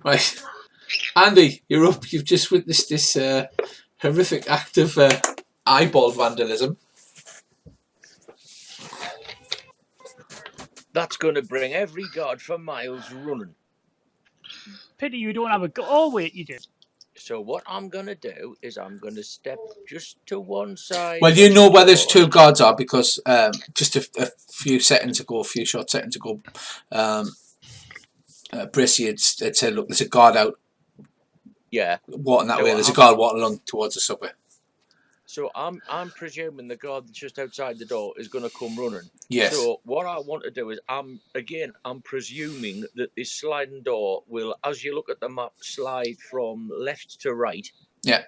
Right, Andy, you're up. You've just witnessed this horrific act of eyeball vandalism. that's going to bring every guard for miles running. Pity you don't have a go. Oh wait, you do. So what I'm going to do is I'm going to step just to one side. Well, you of know the where those door. 2 guards are because just a few short seconds ago, Bracey had said, look, there's a guard out Yeah. walking that No, way. There's a guard walking along towards the subway. So I'm presuming the guard that's just outside the door is going to come running. Yes. So what I want to do is I'm presuming that this sliding door will, as you look at the map, slide from left to right. Yeah.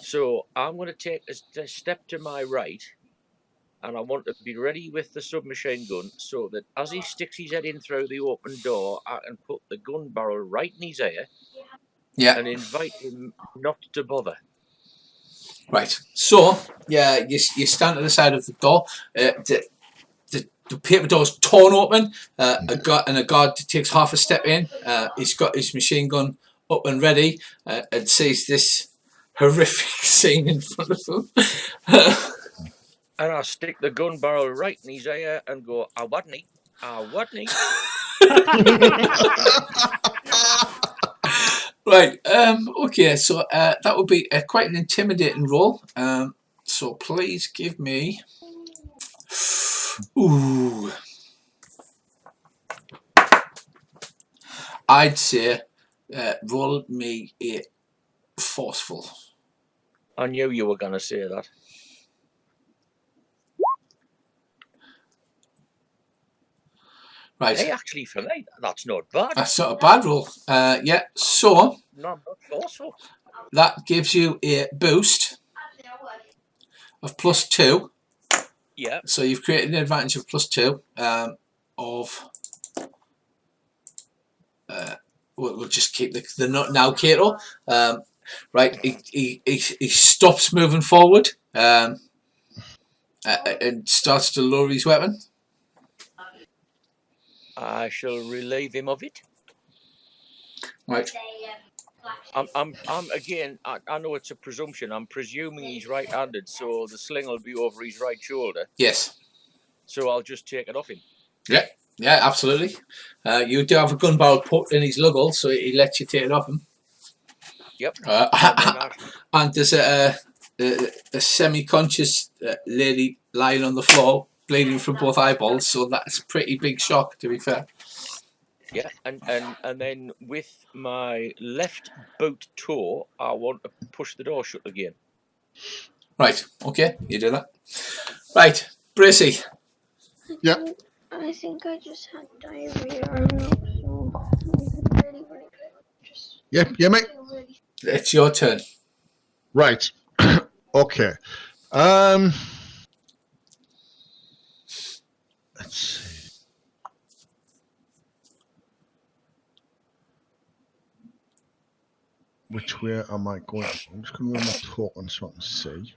So I'm going to take a step to my right, and I want to be ready with the submachine gun so that as he sticks his head in through the open door, I can put the gun barrel right in his ear Yeah. and invite him not to bother. Right. So, yeah, you stand at the side of the door. The paper door is torn open. A guard takes half a step in. He's got his machine gun up and ready, and sees this horrific scene in front of him. And I stick the gun barrel right in his ear and go, "I wasn't. I wasn't." Right. Okay. So that would be quite an intimidating roll. So please give me. Ooh. I'd say roll me a forceful. I knew you were going to say that. Right. Hey, actually, for me, that's not bad. That's not a bad roll. Yeah. So Not forceful. that gives you a boost of +2. Yeah. So you've created an advantage of +2 we'll just keep the nut now, Cato. Right, he stops moving forward and starts to lower his weapon. I shall relieve him of it. Right. I'm again. I know it's a presumption. I'm presuming he's right-handed, so the sling will be over his right shoulder. Yes. So I'll just take it off him. Yeah. Yeah. Absolutely. You do have a gun barrel put in his luggle, so he lets you take it off him. Yep. And there's a semi-conscious lady lying on the floor, bleeding from both eyeballs. So that's a pretty big shock, to be fair. Yeah, and then with my left boot toe, I want to push the door shut again. Right. Okay. You do that. Right. Bracy. Yeah. I think I just had diarrhea. I don't know. So I'm really just. Yeah, mate. It's your turn. Right. Okay. Let's see. Which way am I going? I'm just going to move my token so I can see.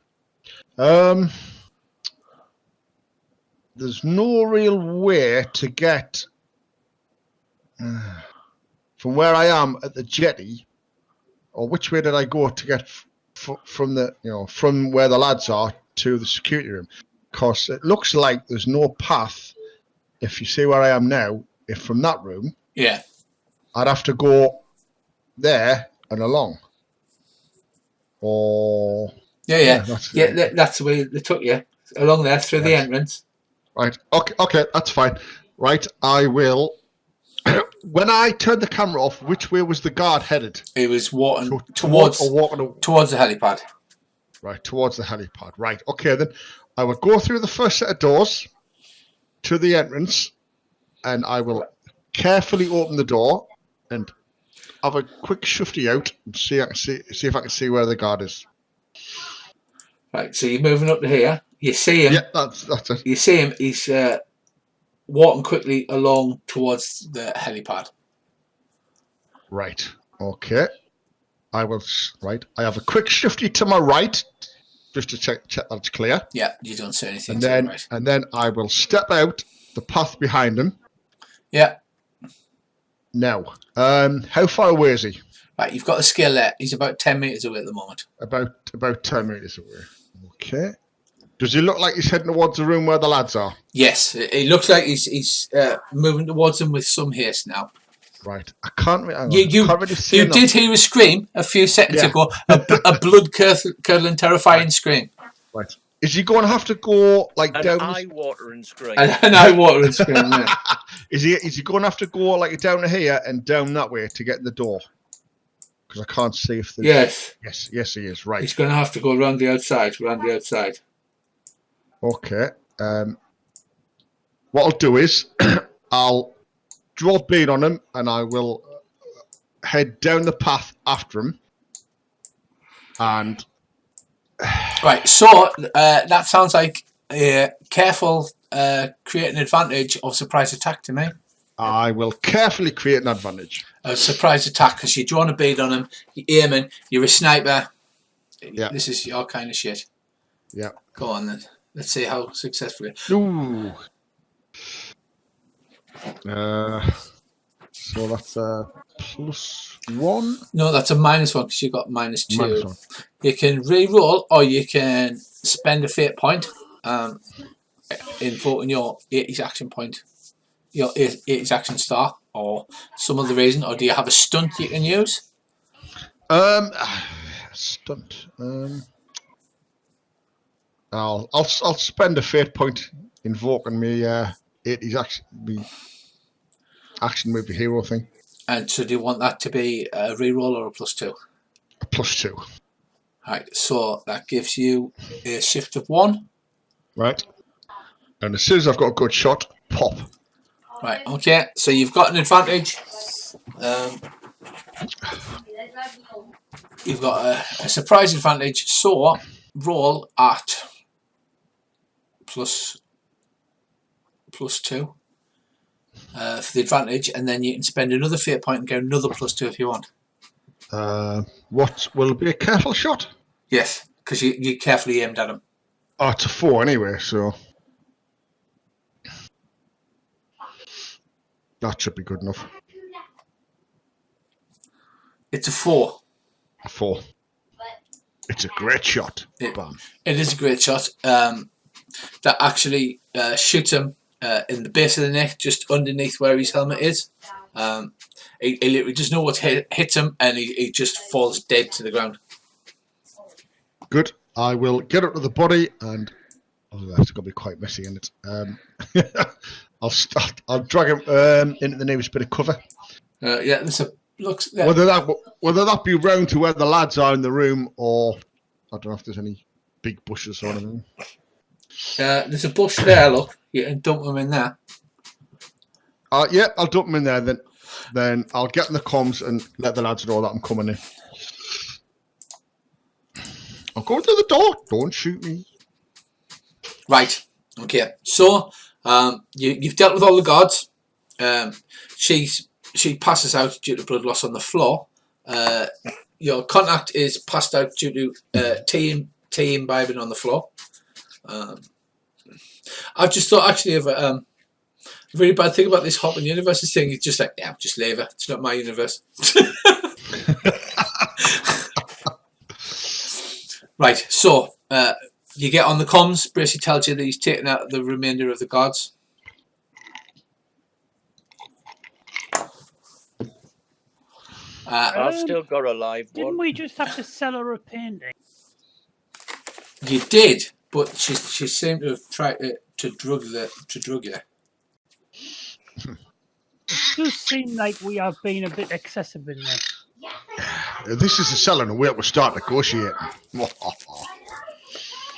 There's no real way to get from where I am at the jetty, or which way did I go to get from the from where the lads are to the security room? Because it looks like there's no path. If you see where I am now, if from that room, yeah, I'd have to go there and along. Or that's the way they took you along there through the entrance. Right. Okay, that's fine. Right, I will. When I turned the camera off, which way was the guard headed? He was walking towards the helipad. Right, towards the helipad. Right. Okay, then I will go through the first set of doors to the entrance, and I will carefully open the door and have a quick shufty out and see if I can see where the guard is. Right, so you're moving up to here. You see him. Yeah, that's it. You see him. He's walking quickly along towards the helipad. Right. Okay. I will. Right. I have a quick shifty to my right, just to check that it's clear. Yeah, you don't say anything. And then I will step out the path behind him. Yeah. Now, how far away is he? Right, you've got the scale there. He's about 10 meters away at the moment. About 10 meters away. Okay. Does he look like he's heading towards the room where the lads are? Yes, it looks like he's moving towards them with some haste now. Right. I can't really see you did hear a scream a few seconds ago. A blood-curdling, terrifying scream. Right. Is he going to have to go like down? An eye-watering scream. An eye-watering scream. Yeah. Is he going to have to go like down to here and down that way to get in the door? Because I can't see if there's... Yes, he is. Right. He's going to have to go around the outside. Okay. What I'll do is I'll draw a bead on him and I will head down the path after him. And Right, so that sounds like a careful create an advantage of surprise attack to me. I will carefully create an advantage. A surprise attack because you're drawing a bead on him, you're aiming, you're a sniper. Yeah. This is your kind of shit. Yeah. Go on then. Let's see how successful you Ooh. So that's a +1. No, that's a -1 because you got -2. -1. You can re-roll or you can spend a fate point invoking your 80s action point, your 80s action star, or some other reason. Or do you have a stunt you can use? Stunt. I'll spend a fate point invoking me 80s action movie hero thing. And so do you want that to be a re-roll or a +2? A +2. Right, so that gives you a shift of 1. Right. And as soon as I've got a good shot, pop. Right, okay, so you've got an advantage. You've got a surprise advantage, so roll at +2 for the advantage, and then you can spend another fate point and get another +2 if you want. What will be a careful shot? Yes, because you carefully aimed at him. Oh, it's a 4 anyway, so that should be good enough. It's a 4. A 4. It's a great shot. Bam. It is a great shot. That actually shoots him in the base of the neck, just underneath where his helmet is. He literally doesn't know what hits him, and he just falls dead to the ground. Good. I will get up to the body, and that's going to be quite messy, isn't it? I'll drag him into the nearest bit of cover. Yeah, there's a looks. Yeah. Whether that be round to where the lads are in the room, or I don't know if there's any big bushes or anything. There's a bush there. Look, you can dump them in there. Yeah, I'll dump them in there. Then I'll get in the comms and let the lads know that I'm coming in. I'll go to the door. Don't shoot me. Right. Okay. So you've dealt with all the guards. She passes out due to blood loss on the floor. Your contact is passed out due to tea imbibing on the floor. I've just thought actually of a really bad thing about this Hopping Universes thing. It's just like, yeah, just leave it. It's not my universe. Right, so you get on the comms. Bracey tells you that he's taken out the remainder of the guards. I've still got a live one. Didn't we just have to sell her a painting? You did, but she seemed to have tried to drug you. It does seem like we have been a bit excessive in this. This is a selling a way to start negotiating.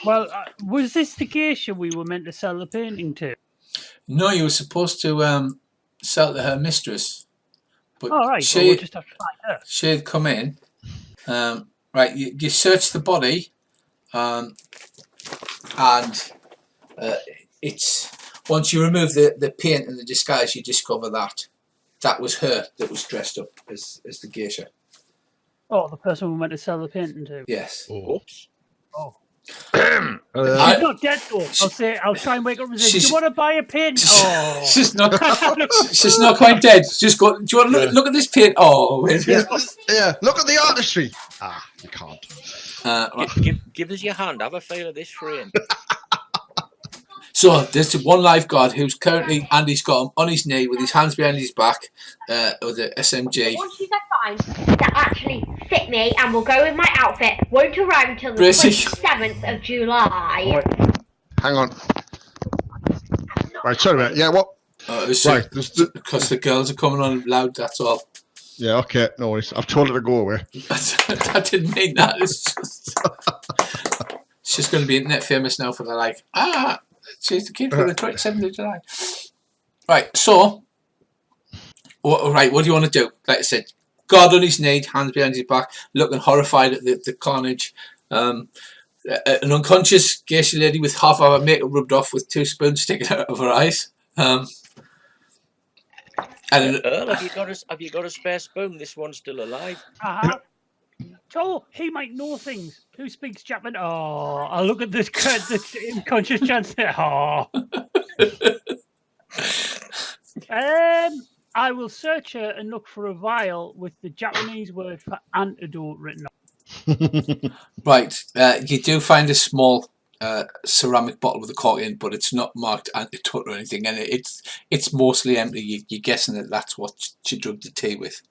Well, was this the geisha we were meant to sell the painting to? No, you were supposed to sell to her mistress. But Oh, right. Well, we'll just have to find her. she'd come in. Right, you search the body, and it's once you remove the paint and the disguise, you discover that was her that was dressed up as the geisha. Oh, the person we meant to sell the painting to. Yes. Oops. Oh. I- She's not dead though. I'll try and wake up and say, do She's- you want to buy a painting? Oh. She's not quite dead. Just go. Do you want to look at this paint? Oh, wait. Yeah, look at the artistry. You can't. Right. Give us your hand. Have a feel of this frame. So there's one lifeguard who's currently Andy's got him on his knee with his hands behind his back with the SMG. Once you find that actually fit me and will go with my outfit, won't arrive until the Bracey. 27th of July. Hang on. Right, sorry about yeah. What? It's Right. because the girls are coming on loud. That's all. Yeah. Okay. No worries. I've told her to go away. I didn't mean that. She's going to be internet famous now for the she's the kid for the 27th of July. Right, so, what do you want to do? Like I said, guard on his knee, hands behind his back, looking horrified at the carnage. an unconscious Geisha lady with half of her makeup rubbed off with 2 spoons sticking out of her eyes. And Earl, have you got a spare spoon? This one's still alive. Oh, he might know things. Who speaks Japanese? Oh, I look at this unconscious translator. Oh. I will search her and look for a vial with the Japanese word for antidote written on. right, you do find a small ceramic bottle with a cork in, but it's not marked antidote or anything, and it's mostly empty. You're guessing that that's what she drugged the tea with.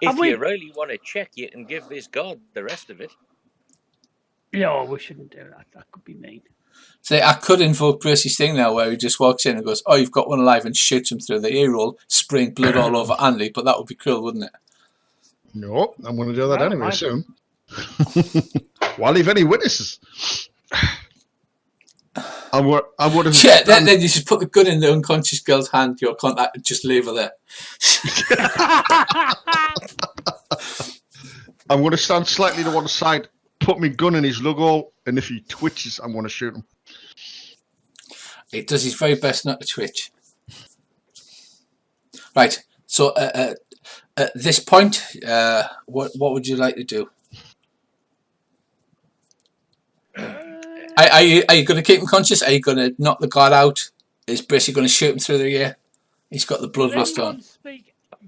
If you really want to check, you can give this god the rest of it. No, we shouldn't do that. That could be mean. So I could invoke Bracey's thing now, where he just walks in and goes, "Oh, you've got one alive," and shoots him through the ear hole, spraying blood all over Andy. But that would be cruel, wouldn't it? No, I'm going to do that anyway soon. Why leave any witnesses? I would have. Yeah, then you just put the gun in the unconscious girl's hand, your contact, and just leave her there. I'm going to stand slightly to one side, put my gun in his lug hole, and if he twitches, I'm going to shoot him. It does his very best not to twitch. Right. So at this point, what would you like to do? Are you going to keep him conscious? Are you going to knock the guard out? Is Bracey going to shoot him through the ear? He's got the bloodlust on.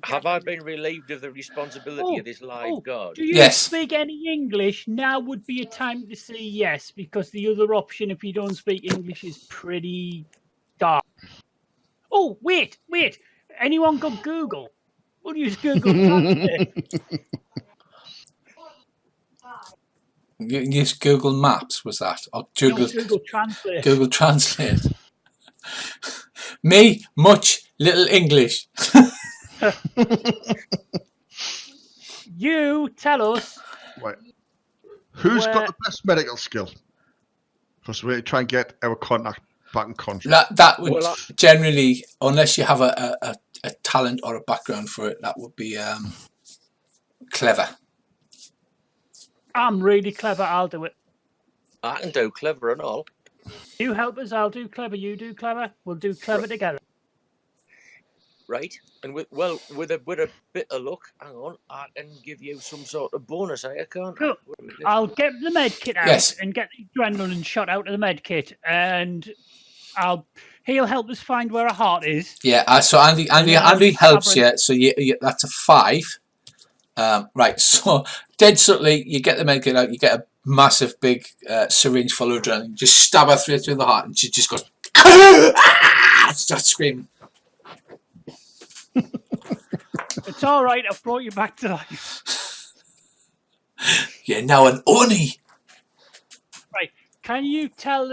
Have I been relieved of the responsibility of this live guard? Do you speak any English? Now would be a time to say yes, because the other option, if you don't speak English, is pretty dark. Oh, wait. Anyone got Google? We'll use Google Translate. You use Google Maps, was that? Or Google Translate. Google Translate. Me, much, little English. You tell us. Right. Who's got the best medical skill? Because we're trying to get our contact back in conscious. That would generally, unless you have a talent or a background for it, that would be clever. I'm really clever. I'll do it. I can do clever and all. You help us. I'll do clever. You do clever. We'll do clever together. Right, and with a bit of luck, hang on, I can give you some sort of bonus here, can't I? I'll get the med kit out and get the adrenaline shot out of the med kit, and he'll help us find where a heart is. Yeah, so Andy helps you. So you that's a 5. Right, so dead subtly, you get the med kit out. You get a massive big syringe full of adrenaline. Just stab her straight through the heart, and she just goes, starts screaming. It's all right. I've brought you back to life. You're now an Oni. Right. Can you tell?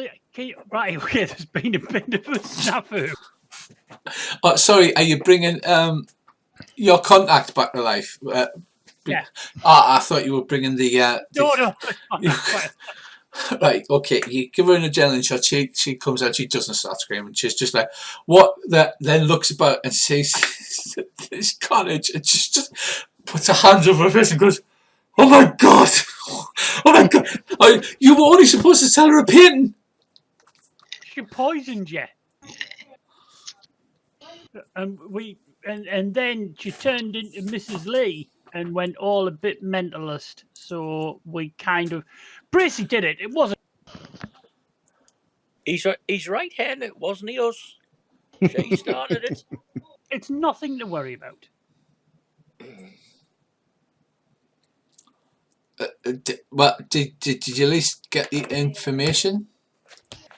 Right. Okay. There's been a bit of a snafu. Oh, sorry. Are you bringing your contact back to life? Yeah. I thought you were bringing the. No. Right, okay, you give her an adrenaline shot, she comes out, she doesn't start screaming, she's just like, what? Then looks about and sees this cottage, and she just puts her hands over her face and goes, oh my god, you were only supposed to tell her a painting. She poisoned you. And then she turned into Mrs. Lee and went all a bit mentalist, so we kind of... Bracey did it. It wasn't. He's right, Hen. It wasn't he us. She started it. It's nothing to worry about. Did you at least get the information?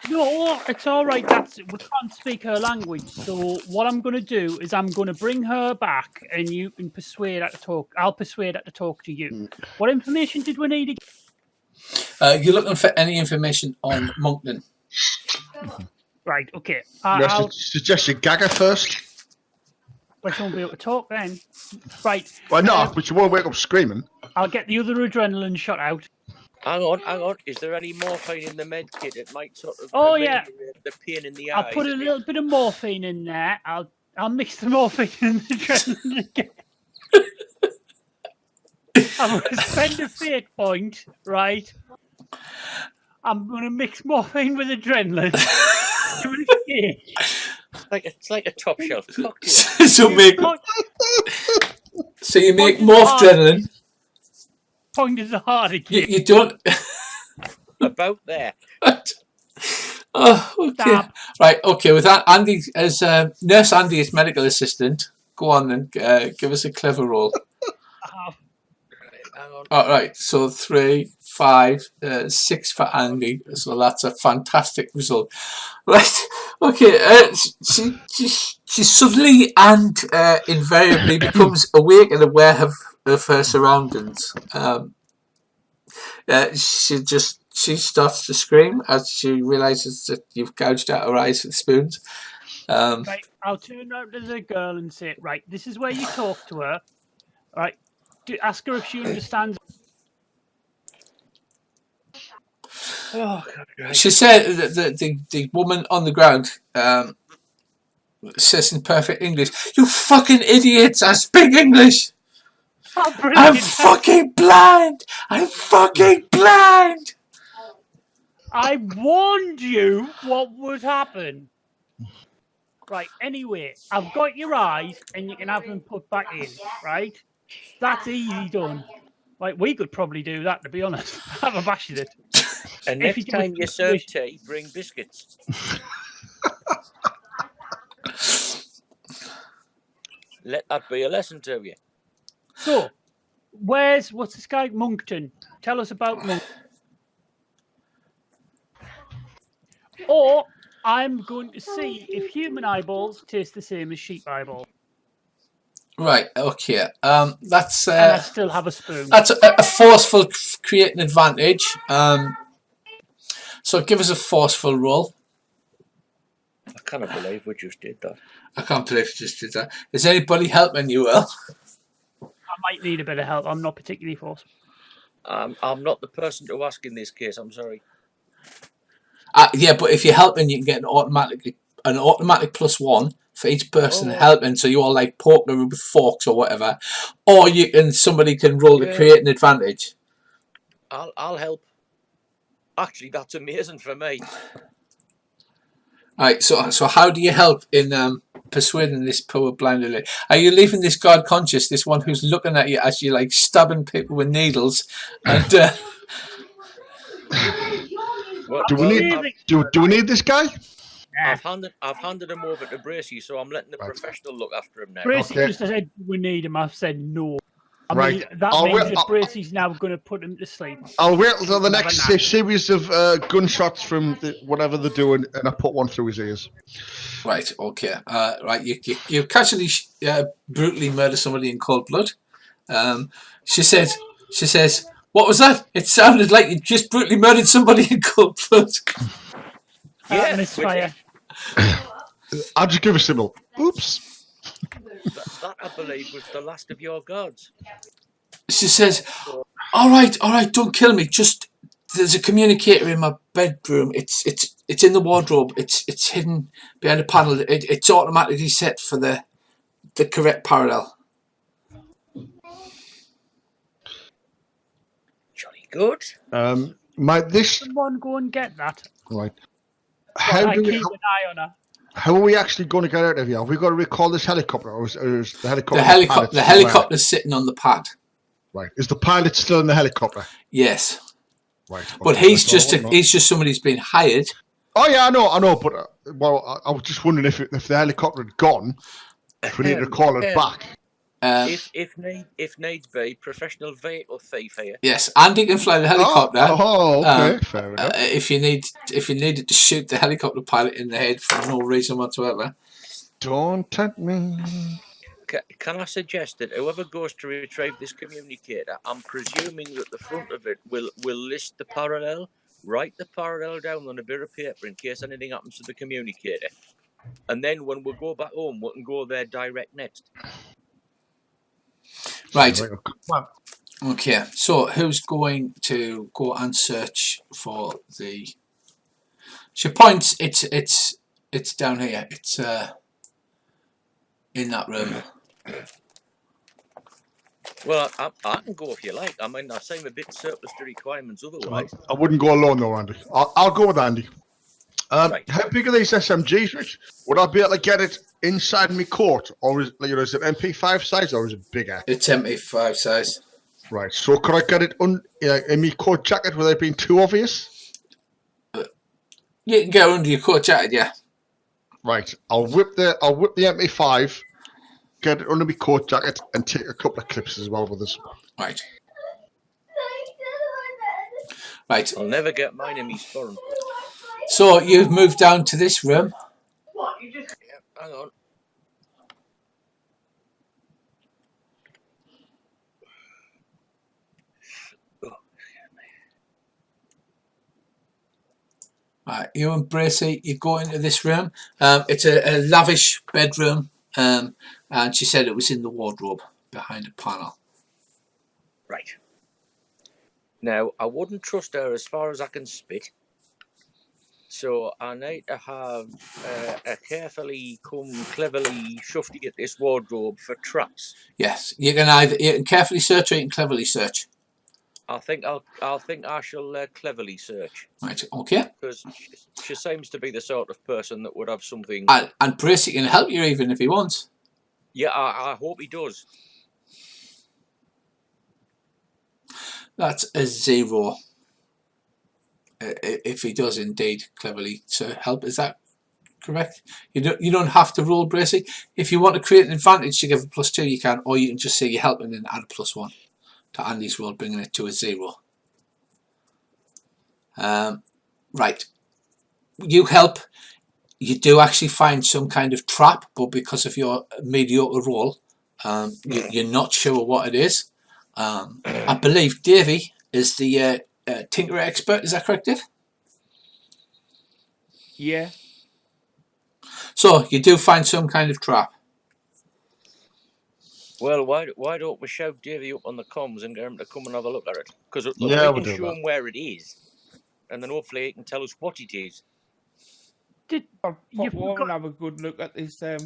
No, it's all right. We can't speak her language. So what I'm going to do is I'm going to bring her back, and you can persuade her to talk. I'll persuade her to talk to you. What information did we need again? You're looking for any information on Monkton. Right, okay. I suggest you gag her first. We won't be able to talk then. Right. Well, no, but you won't wake up screaming. I'll get the other adrenaline shot out. Hang on. Is there any morphine in the med kit? It might sort of... Oh, yeah. The pain in the I'll eye. put a little bit of morphine in there. I'll mix the morphine and the adrenaline again. I'm going to spend a fate point, right? I'm going to mix morphine with adrenaline. It's like a top shelf cocktail. so you make morph adrenaline. Point is hard again. You don't. About there. Oh, okay. Stop. Right, okay. With that, Andy as Nurse Andy as medical assistant. Go on then. Give us a clever roll. Hang on. All right. So 3, 5, 6 for Andy. So that's a fantastic result. Right. Okay. She suddenly and invariably becomes awake and aware of her surroundings. She starts to scream as she realizes that you've gouged out her eyes with spoons. Right, I'll turn around to the girl and say, right, this is where you talk to her. Right, ask her if she understands. Oh, God. She said that the woman on the ground says in perfect English, "You fucking idiots! I speak English. Oh, I'm fucking blind. I'm fucking blind." I warned you what would happen. Right, anyway, I've got your eyes and you can have them put back in, right? That's easy done. Like, we could probably do that, to be honest. Have a bash at it. And next time you serve tea, bring biscuits. Let that be a lesson to you. So, what's this guy? Moncton. Tell us about Moncton. Or I'm going to see if human eyeballs taste the same as sheep eyeballs. Right. Okay. That's. And I still have a spoon. That's a forceful creating advantage. So give us a forceful roll. I cannot believe we just did that. I can't believe you just did that. Is anybody helping you, Will? I might need a bit of help. I'm not particularly forceful. I'm not the person to ask in this case. I'm sorry. Yeah, but if you're helping, you can get an automatic +1 for each person helping. So you all like poker with forks or whatever, or somebody can roll to create an advantage. I'll help. Actually, that's amazing for me. Right. So how do you help in persuading this poor blind lady? Are you leaving this guard conscious? This one who's looking at you as you like stabbing people with needles and. Do we need this guy? I've handed him over to Bracey, so I'm letting the professional look after him now. Bracey just said we need him. I've said no. I mean, that I'll means that Bracey's now going to put him to sleep. I'll wait until the next series of gunshots from whatever they're doing, and I put one through his ears. Right. Okay. Right. You casually brutally murder somebody in cold blood. She says, "What was that? It sounded like you just brutally murdered somebody in cold blood." Yeah, misfire. I'll just give a symbol. Oops. That I believe was the last of your guards. She says, all right, don't kill me. Just there's a communicator in my bedroom. It's in the wardrobe. It's hidden behind a panel. It's automatically set for the correct parallel. Jolly good. Someone go and get that. Right. I keep an eye on her. How are we actually going to get out of here? Have we got to recall this helicopter, or is the helicopter? The helicopter's sitting on the pad. Right. Is the pilot still in the helicopter? Yes. Right. Okay. But he's just somebody who's been hired. Oh yeah, I know. But I was just wondering if the helicopter had gone, if we need to call it back. If needs be, professional vehicle thief here. Yes, Andy can fly the helicopter. Okay, fair enough. If you needed to shoot the helicopter pilot in the head for no reason whatsoever. Don't tempt me. Can I suggest that whoever goes to retrieve this communicator, I'm presuming that the front of it will list the parallel, write the parallel down on a bit of paper in case anything happens to the communicator, and then when we go back home, we can go there direct next. Right. Okay. So who's going to go and search for the? She points. It's down here. It's in that room. Well, I can go if you like. I mean, I seem a bit surplus to requirements otherwise. I wouldn't go alone though, Andy. I'll go with Andy. Right. How big are these SMGs, Rich? Would I be able to get it inside my coat, or is it MP5 size, or is it bigger? It's MP5 size. Right. So could I get it in my coat jacket without being too obvious? You can go under your coat jacket, yeah. Right. I'll whip the MP5, get it under my coat jacket, and take a couple of clips as well with us. Right. Right. I'll never get mine in me sporran. So you've moved down to this room. Yeah, hang on. Right, you and Bracy, you go into this room. It's a lavish bedroom, and she said it was in the wardrobe behind a panel. Right. Now, I wouldn't trust her as far as I can spit. So I need to have a carefully cleverly shufty at this wardrobe for traps. Yes, you can carefully search or you can cleverly search. I think I shall cleverly search. Right, okay. Because she seems to be the sort of person that would have something. And Bracy can help you even if he wants. Yeah, I hope he does. That's a 0. If he does indeed cleverly help, is that correct? You don't have to roll, Bracy. If you want to create an advantage to give a +2, you can, or you can just say you're helping and add a +1 to Andy's roll, bringing it to a 0. Right. You help. You do actually find some kind of trap, but because of your mediocre roll, you're not sure what it is. I believe Davey is the tinker expert. Is that correct, Dave? Yeah. So you do find some kind of trap. Well, why don't we shout Davey up on the comms and get him to come and have a look at it? Because we we'll can do show that. him where it is, and then hopefully he can tell us what it is. I'll You pop over forgot- and have a good look at this, a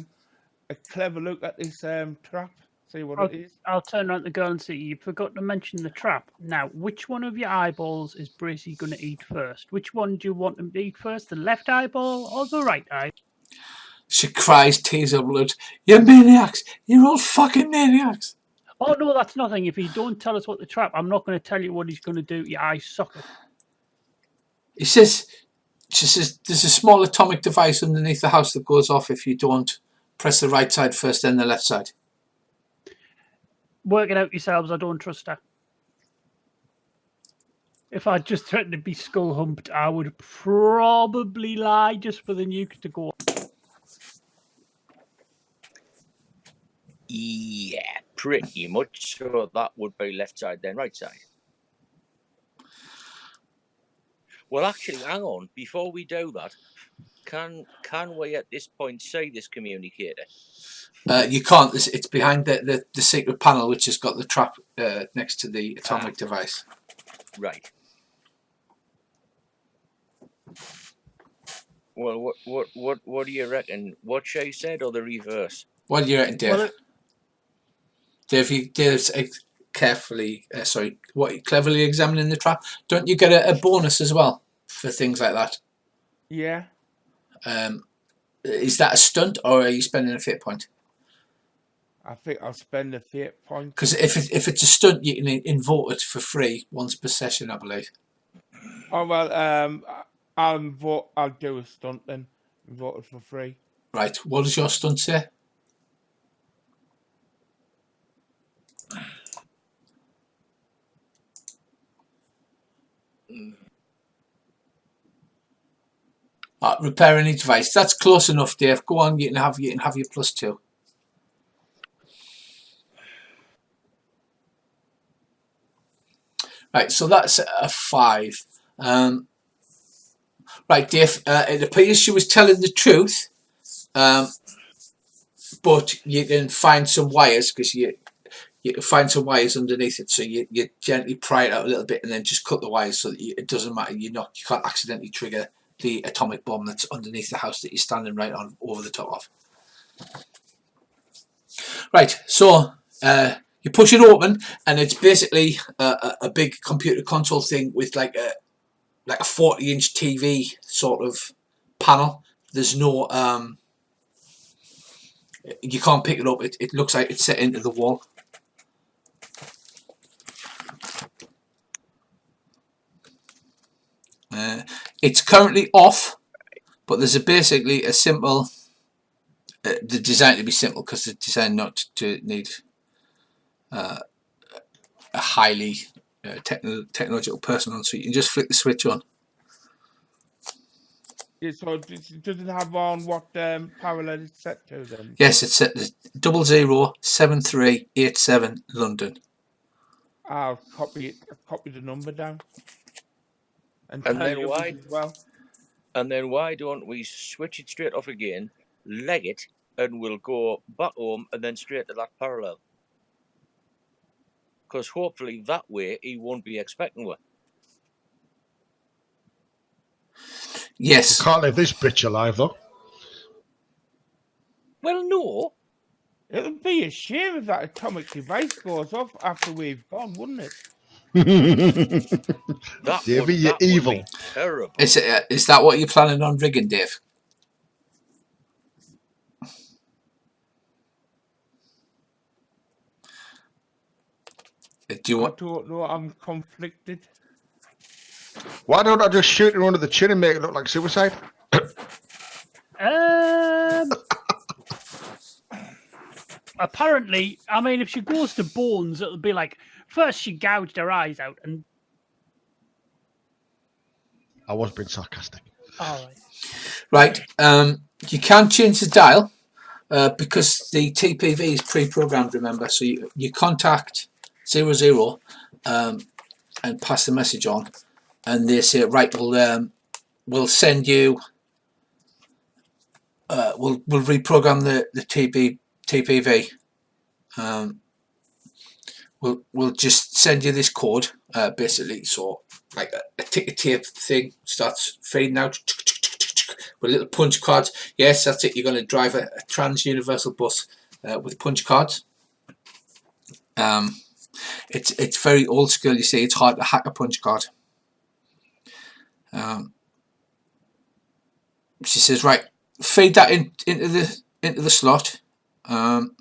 clever look at this trap. See what it is. I'll turn around to the girl and see. You forgot to mention the trap. Now, which one of your eyeballs is Bracy going to eat first? Which one do you want him to eat first? The left eyeball or the right eye? She cries tears of blood. You're maniacs! You're all fucking maniacs! Oh, no, that's nothing. If you don't tell us what the trap, I'm not going to tell you what he's going to do to your eye socket. She says, there's a small atomic device underneath the house that goes off if you don't press the right side first, then the left side. Work it out yourselves. I don't trust her. If I just threatened to be skull humped, I would probably lie just for the nuke to go. Yeah, pretty much. So that would be left side, then right side. Well, actually, hang on. Before we do that, can we at this point see this communicator? You can't. It's behind the secret panel, which has got the trap next to the atomic device. Right. Well, what do you reckon? What she said or the reverse? What do you reckon, Dave? Well, Dave's cleverly examining the trap. Don't you get a bonus as well for things like that? Yeah. Is that a stunt or are you spending a fate point? I think I'll spend a fate point. Because if it's a stunt, you can invoke it for free once per session, I believe. Oh well, I'll do a stunt then. Invoke it for free. Right. What does your stunt say? Repair any device. That's close enough, Dave. Go on. You can have your +2. Right. So that's a 5. Right, Dave. It appears she was telling the truth, but you can find some wires because you can find some wires underneath it. So you gently pry it out a little bit and then just cut the wires so that it doesn't matter. You can't accidentally trigger the atomic bomb that's underneath the house that you're standing right on over the top of. Right, so You push it open, and it's basically a big computer console thing with like a 40-inch TV sort of panel. There's no you can't pick it up. It looks like it's set into the wall. It's currently off, but there's basically a simple. The design to be simple because the design not to need a highly technological person on, so you can just flick the switch on. Yeah, so it doesn't have on what parallel it's set to then? Yes, it's set to 007387 London. I'll copy it. Copy the number down. And then tell you why? as well. And then why don't we switch it straight off again, leg it, and we'll go back home and then straight to that parallel. Because hopefully that way he won't be expecting one. Yes. Can't leave this bitch alive though. Well, no. It would be a shame if that atomic device goes off after we've gone, wouldn't it? Davey, you're evil. Would be terrible. Is that what you're planning on rigging, Dave? Do you want? I don't know. I'm conflicted. Why don't I just shoot her under the chin and make it look like suicide? Apparently, I mean, if she goes to bones, it'll be like first she gouged her eyes out, and I was being sarcastic. all right. Right. You can change the dial because the TPV is pre-programmed. Remember, so you contact 00 and pass the message on, and they say, right, we'll send you. We'll reprogram the TPV. We'll just send you this code, basically. So like a ticker tape thing starts fading out with little punch cards. Yes, that's it. You're going to drive a trans-universal bus with punch cards. It's very old school. You see, it's hard to hack a punch card. She says, right, feed that into the slot, and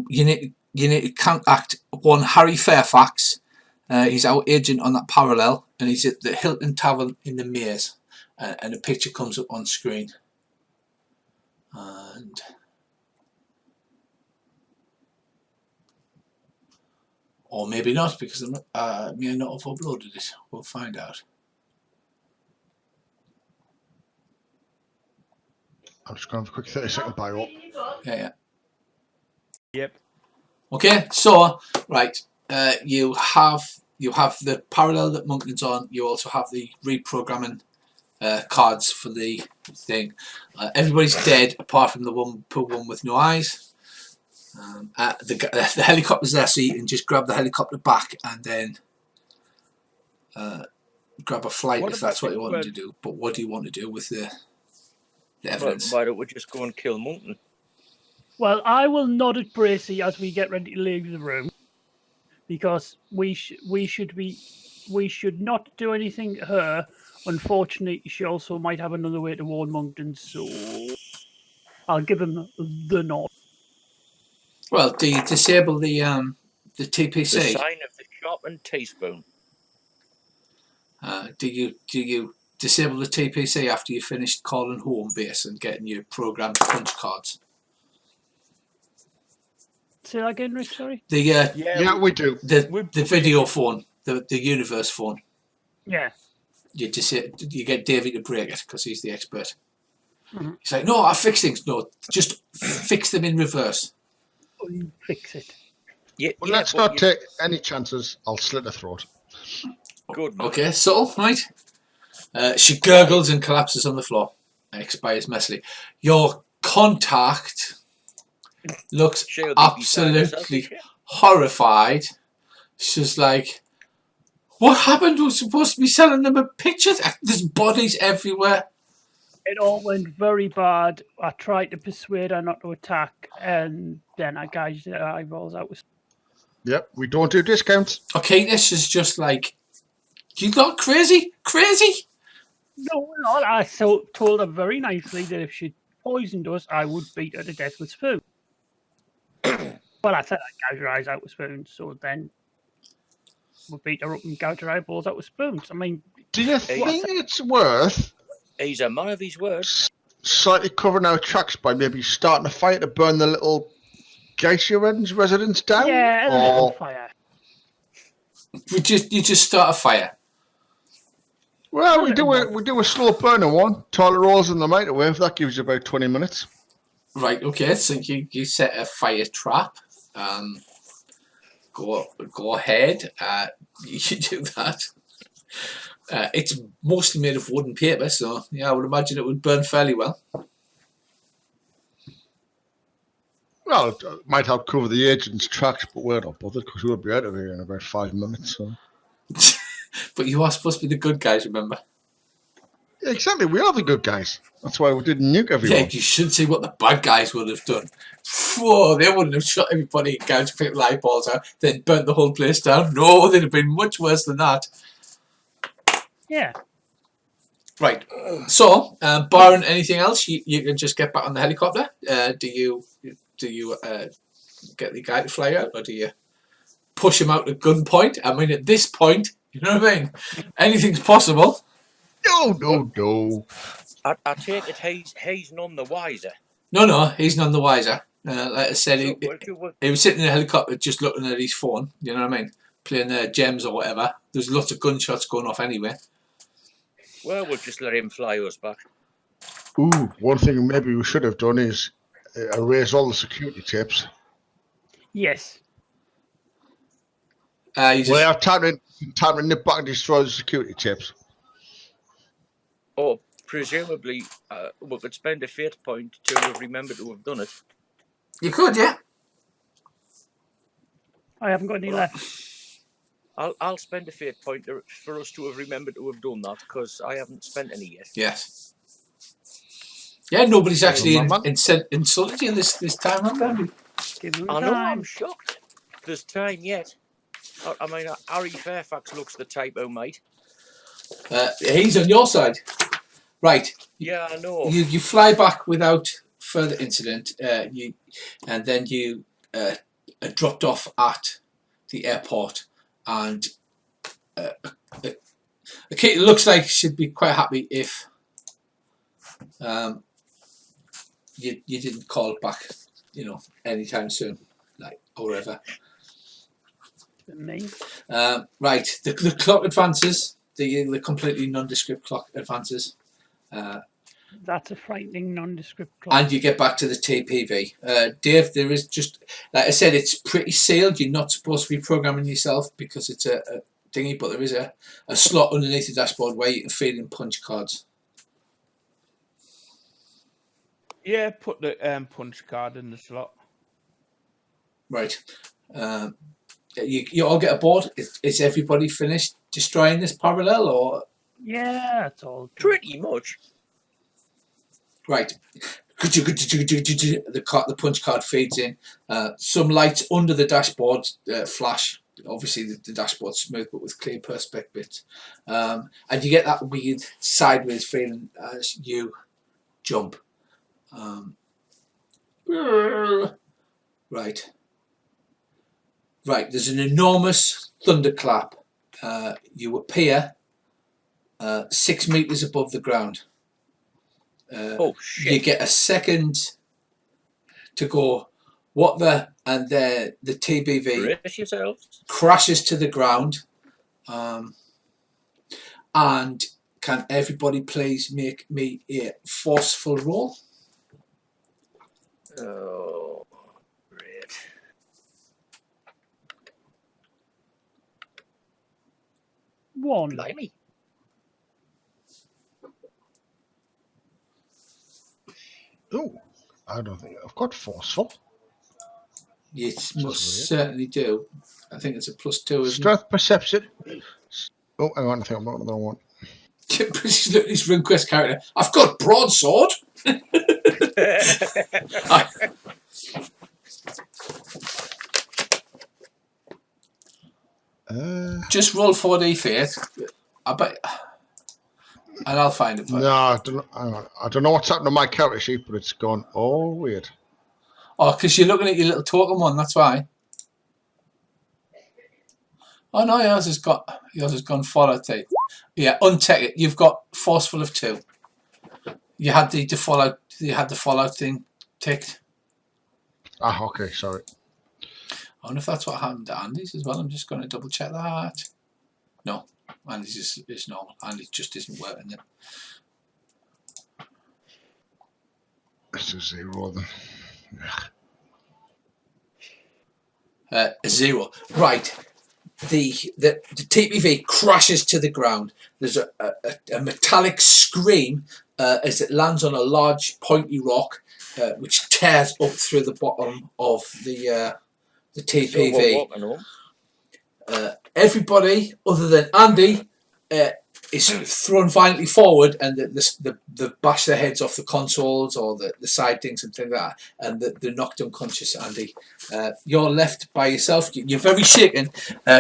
you need to contact one Harry Fairfax. He's our agent on that parallel, and he's at the Hilton Tavern in the Maze, and a picture comes up on screen. And or maybe not, because I may not have uploaded it. We'll find out. I'm just going to have a quick 30-second bio up. Yeah. Yep. Okay, so right, you have the parallel that Monkton's on. You also have the reprogramming cards for the thing. Everybody's dead apart from the poor one with no eyes. The helicopter's there, so you can just grab the helicopter back and then grab a flight if that's what you want to do. But what do you want to do with the evidence? Why don't we just go and kill Monkton? Well, I will nod at Bracy as we get ready to leave the room, because we should not do anything to her. Unfortunately, she also might have another way to warn Monkton, so I'll give him the nod. Well, do you disable the TPC? The sign of the sharpened teaspoon. Do you disable the TPC after you finished calling home base and getting your programmed punch cards? Say that again, Rich. Sorry. Yeah, we do. The video phone, the universe phone. Yeah. You get Davey to break it because he's the expert. Mm-hmm. He's like, no, I fix things. No, just fix them in reverse. Fix it. Yeah. Well, let's not take any chances. I'll slit her throat. Good. Man. Okay, subtle, right? She gurgles and collapses on the floor. Expires messily. Your contact looks absolutely horrified. She's like, what happened? We're supposed to be selling them a picture. There's bodies everywhere. It all went very bad. I tried to persuade her not to attack, and then I gouged her eyeballs out with. Yep, we don't do discounts. Okay, this is just like, you got crazy? Crazy? No, no, I told her very nicely that if she poisoned us, I would beat her to death with spoons. Well, I said I'd gouge her eyes out with spoons, so then we'll beat her up and gouge her eyeballs out with spoons. I mean, Do you think it's worth He's a man of his word. slightly covering our tracks by maybe starting a fire to burn the little Geisha residence down? yeah, a little fire. You just start a fire. Well, we do a slow burner one. Toilet rolls in the microwave. That gives you about 20 minutes. Right, okay, so you set a fire trap. Go ahead. You do that. It's mostly made of wood and paper, so yeah, I would imagine it would burn fairly well. Well, it might help cover the agent's tracks, but we're not bothered because we'll be out of here in about 5 minutes. So. But you are supposed to be the good guys, remember? Yeah, exactly, we are the good guys. That's why we didn't nuke everyone. Yeah, you should see what the bad guys would have done. Whoa, they wouldn't have shot everybody and gouged people's eyeballs out, then burnt the whole place down. No, they'd have been much worse than that. Yeah. Right. So, barring anything else, you can just get back on the helicopter. Do you get the guy to fly out, or do you push him out at gunpoint? I mean, at this point, you know what I mean? Anything's possible. No. I take it he's none the wiser. No, he's none the wiser. Like I said, he was sitting in a helicopter just looking at his phone, you know what I mean? Playing gems or whatever. There's lots of gunshots going off anyway. Well, we'll just let him fly us back. Ooh, one thing maybe we should have done is erase all the security tapes. Yes. Well, time to nip back and destroy the security tapes. Or presumably, we could spend a fate point to have remembered to have done it. You could, yeah. I haven't got any left. I'll spend a fate point for us to have remembered to have done that, because I haven't spent any yet. Yes. Yeah, nobody's actually insulted you this time, have they? I know, I'm shocked. There's time yet. I mean, Harry Fairfax looks the type, mate. He's on your side. Right. Yeah, I know. You fly back without further incident. And then you are dropped off at the airport, and Kate looks like she'd be quite happy if you didn't call back, anytime soon, or ever. Me. Right, the clock advances. The completely nondescript clock advances. That's a frightening nondescript clock. And you get back to the TPV. Dave, there is just, like I said, it's pretty sealed. You're not supposed to be programming yourself because it's a thingy, but there is a slot underneath the dashboard where you can feed in punch cards. Yeah, put the punch card in the slot. Right. You all get aboard. Is everybody finished destroying this parallel, or? Yeah, that's all. Pretty much. Right. The punch card feeds in. Some lights under the dashboard flash. Obviously, the dashboard's smooth, but with clear perspex bits. And you get that weird sideways feeling as you jump. Right. Right. There's an enormous thunderclap. You appear 6 meters above the ground. Oh shit! You get a second to go. What the? And the TBV crashes to the ground. And can everybody please make me a forceful roll? Oh, great! One. Blimey. Oh, I don't think I've got forceful. You most certainly do. I think it's a +2, isn't it? Strength perception. Oh, hang on, I think I'm not the one. She's looking at his RuneQuest character. I've got broadsword. Just roll 4D Fate. I bet, and I'll find it. For No, I don't know what's happened to my character sheet, but it's gone all weird. Oh, because you're looking at your little token one. That's why. Oh no, yours has gone follow tape. Yeah, untech it. You've got forceful of 2. You had the fallout. You had the fallout thing ticked. Ah, okay, sorry. I wonder if that's what happened to Andy's as well. I'm just going to double check that. No, Andy's is normal. Andy's just isn't working then. It's a 0 A then. 0. Right. The TPV crashes to the ground. There's a metallic scream as it lands on a large pointy rock, which tears up through the bottom of the TPV. Everybody other than Andy is thrown violently forward, and the bash their heads off the consoles or the side things and things like that, and they're knocked unconscious. Andy, you're left by yourself. You're very shaken.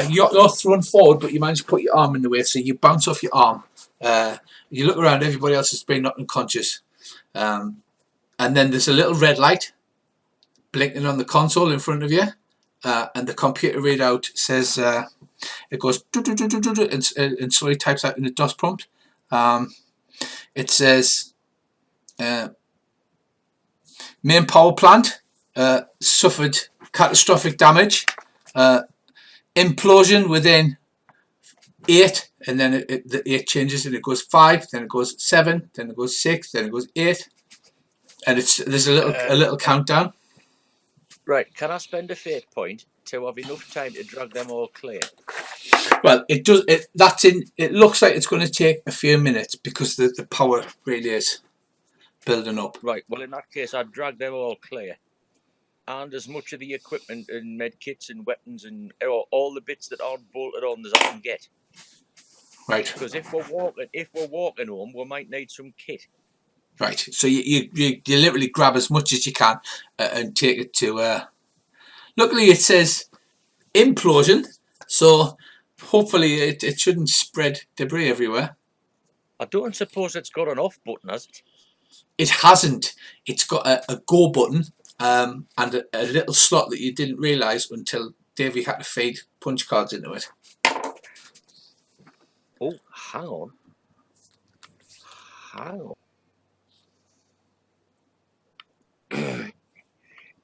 You're thrown forward, but you manage to put your arm in the way, so you bounce off your arm. You look around. Everybody else has been knocked unconscious, and then there's a little red light blinking on the console in front of you, and the computer readout says. It goes and slowly types out in the DOS prompt. It says main power plant suffered catastrophic damage, implosion within 8, and then the 8 changes and it goes 5, then it goes 7, then it goes 6, then it goes 8, and there's a little countdown. Right, can I spend a fate point to have enough time to drag them all clear? Well, it does. It looks like it's going to take a few minutes because the power really is building up. Right. Well, in that case, I'd drag them all clear, and as much of the equipment and med kits and weapons and all the bits that aren't bolted on as I can get. Right. Because if we're walking home, we might need some kit. Right. So you literally grab as much as you can and take it to. Luckily, it says implosion, so hopefully it shouldn't spread debris everywhere. I don't suppose it's got an off button, has it? It hasn't. It's got a go button and a little slot that you didn't realise until Davey had to feed punch cards into it. Oh, hang on.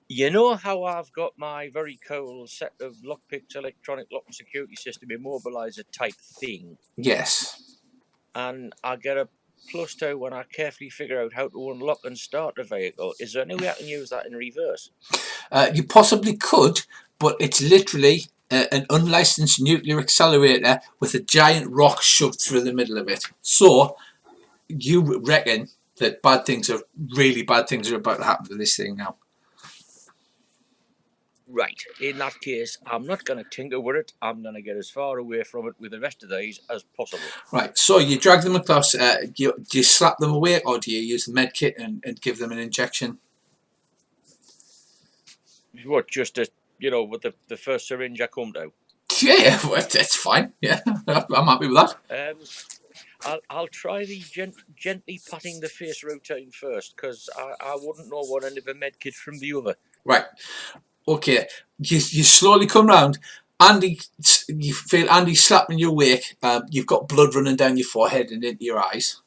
You know how I've got my very cool set of lockpicks, electronic lock and security system immobilizer type thing? Yes. And I get a +2 when I carefully figure out how to unlock and start the vehicle. Is there any way I can use that in reverse? You possibly could, but it's literally an unlicensed nuclear accelerator with a giant rock shoved through the middle of it. So you reckon that really bad things are about to happen to this thing now? Right. In that case, I'm not going to tinker with it. I'm going to get as far away from it with the rest of these as possible. Right. So you drag them across. Do you slap them away, or do you use the med kit and give them an injection? What, just with the first syringe I come to? Yeah, well, that's fine. Yeah, I'm happy with that. I'll try the gently patting the face routine first, because I wouldn't know one end of a med kit from the other. Right. Okay. You slowly come round. Andy, you feel Andy slapping you awake. You've got blood running down your forehead and into your eyes.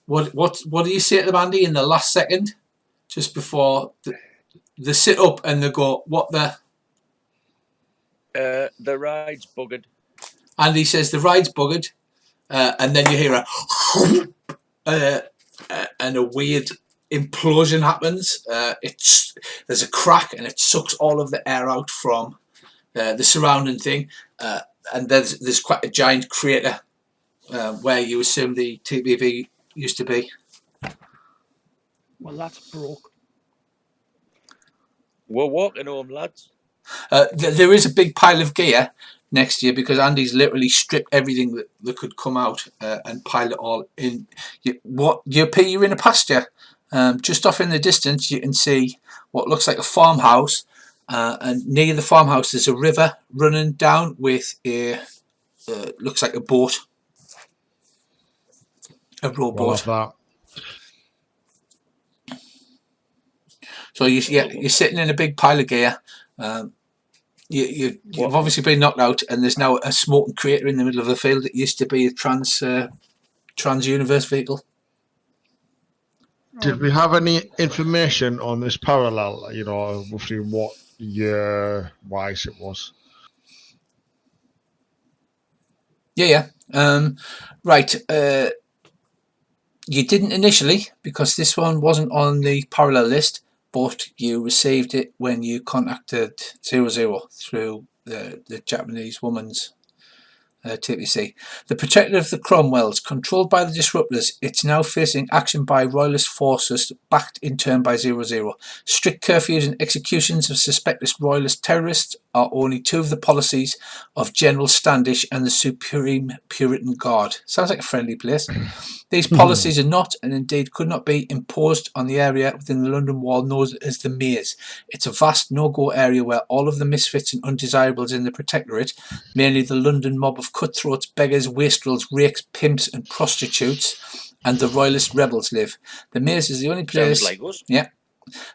What do you say to them, Andy, in the last second, just before they sit up and they go, "What the?" The ride's buggered. Andy says the ride's buggered, and then you hear and a weird implosion happens. There's a crack and it sucks all of the air out from the surrounding thing, and there's quite a giant crater where you assume the TBV used to be. Well, that's broke. We're walking home, lads. There is a big pile of gear next year because Andy's literally stripped everything that could come out and piled it all in. You're in a pasture. Just off in the distance, you can see what looks like a farmhouse, and near the farmhouse there's a river running down with a looks like a boat, a rowboat. That. So you're sitting in a big pile of gear. You've obviously been knocked out, and there's now a smoking crater in the middle of the field that used to be a trans-universe vehicle. Did we have any information on this parallel? You know, roughly what year-wise it was? Yeah. Right. You didn't initially because this one wasn't on the parallel list, but you received it when you contacted 00 through the Japanese woman's TPC. The protector of the Cromwells, controlled by the disruptors, it's now facing action by royalist forces backed in turn by 00. Strict curfews and executions of suspected royalist terrorists are only two of the policies of General Standish and the Supreme Puritan Guard. Sounds like a friendly place. These policies are not, and indeed could not be, imposed on the area within the London Wall known as the Maze. It's a vast no-go area where all of the misfits and undesirables in the Protectorate, mainly the London mob of cutthroats, beggars, wastrels, rakes, pimps and prostitutes, and the royalist rebels live. The Maze is the only place... Sounds like us. Yeah.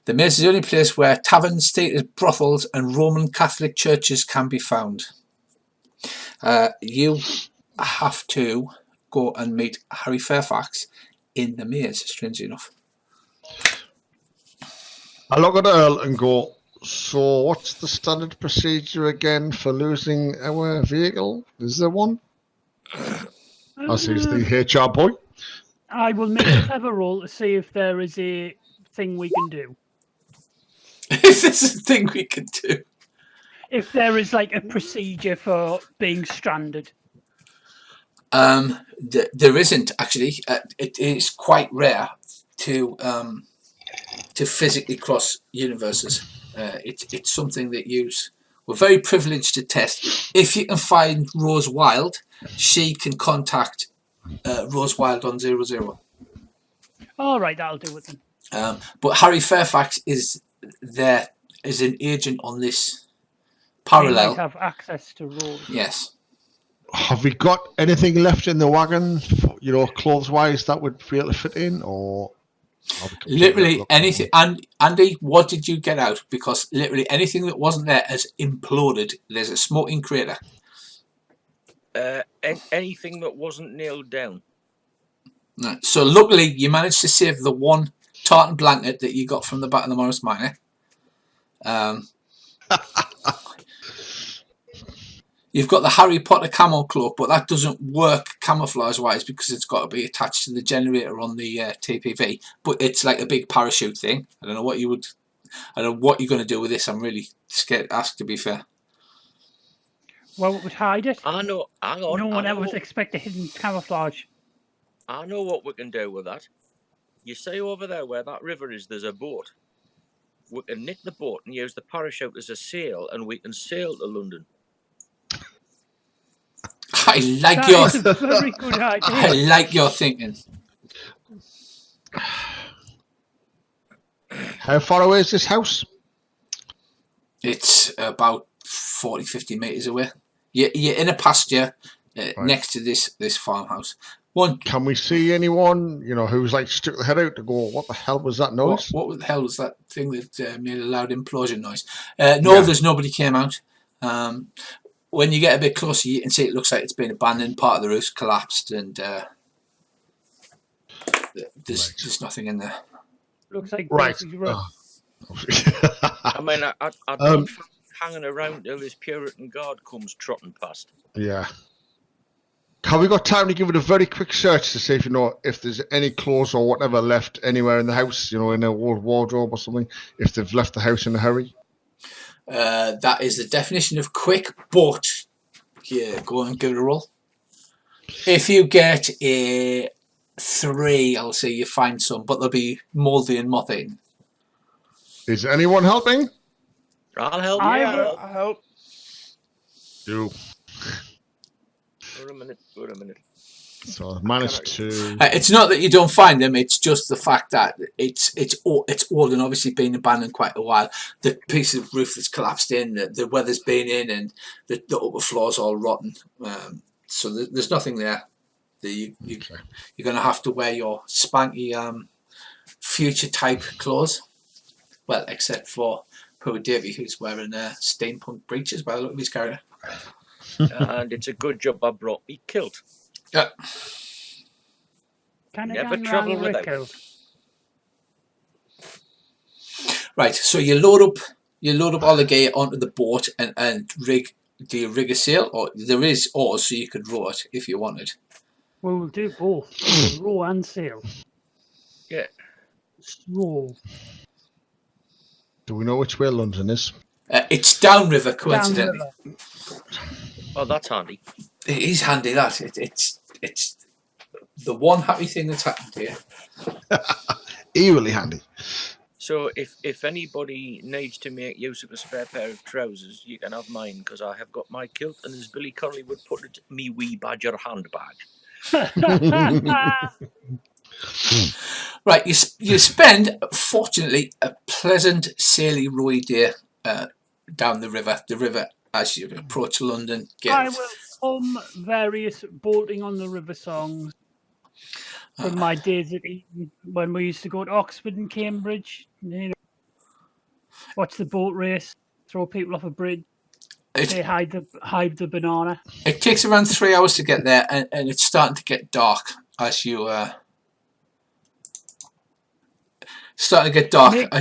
The Maze is the only place where taverns, theatres, brothels and Roman Catholic churches can be found. You have to go and meet Harry Fairfax in the Maze, strangely enough. I look at Earl and go, so what's the standard procedure again for losing our vehicle? Is there one? As he's the HR boy. I will make a clever roll to see if there is a thing we can do. Is this a thing we can do? If there is like a procedure for being stranded. There isn't actually. It is quite rare to physically cross universes. It's something that we're very privileged to test. If you can find Rose Wild, she can contact Rose Wild on 00. All right, that'll do it then. But Harry Fairfax is there as an agent on this parallel. We have access to Rose. Yes. Have we got anything left in the wagon, you know, clothes-wise that would be able to fit in, or literally anything? And Andy, what did you get out? Because literally anything that wasn't there has imploded. There's a smoking crater. Anything that wasn't nailed down. Right. So luckily you managed to save the one tartan blanket that you got from the back of the Morris Minor. You've got the Harry Potter camo cloak, but that doesn't work camouflage-wise because it's got to be attached to the generator on the TPV. But it's like a big parachute thing. I don't know what you're going to do with this. I'm really scared to ask, to be fair. Well, it would hide it. I know. Hang on. No one ever would expect a hidden camouflage. I know what we can do with that. You see over there where that river is, there's a boat. We can nick the boat and use the parachute as a sail, and we can sail to London. I like That is a very good idea. I like your thinking. How far away is this house? It's about 40-50 metres away. You're in a pasture next to this farmhouse. Can we see anyone, you know, who's like stuck their head out to go, what the hell was that noise? What the hell was that thing that made a loud implosion noise? There's nobody came out. When you get a bit closer, you can see it looks like it's been abandoned. Part of the roof's collapsed, and there's nothing in there. Looks like right. I mean, I don't hanging around till this Puritan Guard comes trotting past. Yeah. Have we got time to give it a very quick search to see if, you know, if there's any clothes or whatever left anywhere in the house, you know, in a old wardrobe or something, if they've left the house in a hurry? That is the definition of quick, but yeah, go and give it a roll. If you get a 3, I'll say you find some, but they'll be mouldy and moth-eaten. Is anyone helping? I'll help. I Yeah, will- I'll help. Do. Wait a minute. Wait a minute. So I've managed to. It's not that you don't find them; it's just the fact that it's old and obviously been abandoned quite a while. The piece of roof that's collapsed in, the weather's been in, and the upper floor's all rotten. So there's nothing there. You're going to have to wear your spanky future type clothes. Well, except for poor Davy, who's wearing steampunk breeches by the look of his character. And it's a good job I brought me kilt. Yeah. Can I Never gang trouble round without. Rico? Right. So you load up all the gear onto the boat and rig. Do you rig a sail, or there is oars so you could row it if you wanted? We'll do both, row and sail. Yeah. Row. Do we know which way London is? It's downriver, coincidentally. Downriver. Oh, that's handy. It is handy that it's the one happy thing that's happened here. Eerily handy. So if anybody needs to make use of a spare pair of trousers, you can have mine, because I have got my kilt, and as Billy Connolly would put it, me wee badger handbag. Right, you spend, fortunately, a pleasant saily rowy day down the river as you approach London. I will hum various boating on the river songs from my days at Eton, when we used to go to Oxford and Cambridge. You know, watch the boat race, throw people off a bridge, hide the banana. It takes around 3 hours to get there, and it's starting to get dark as you as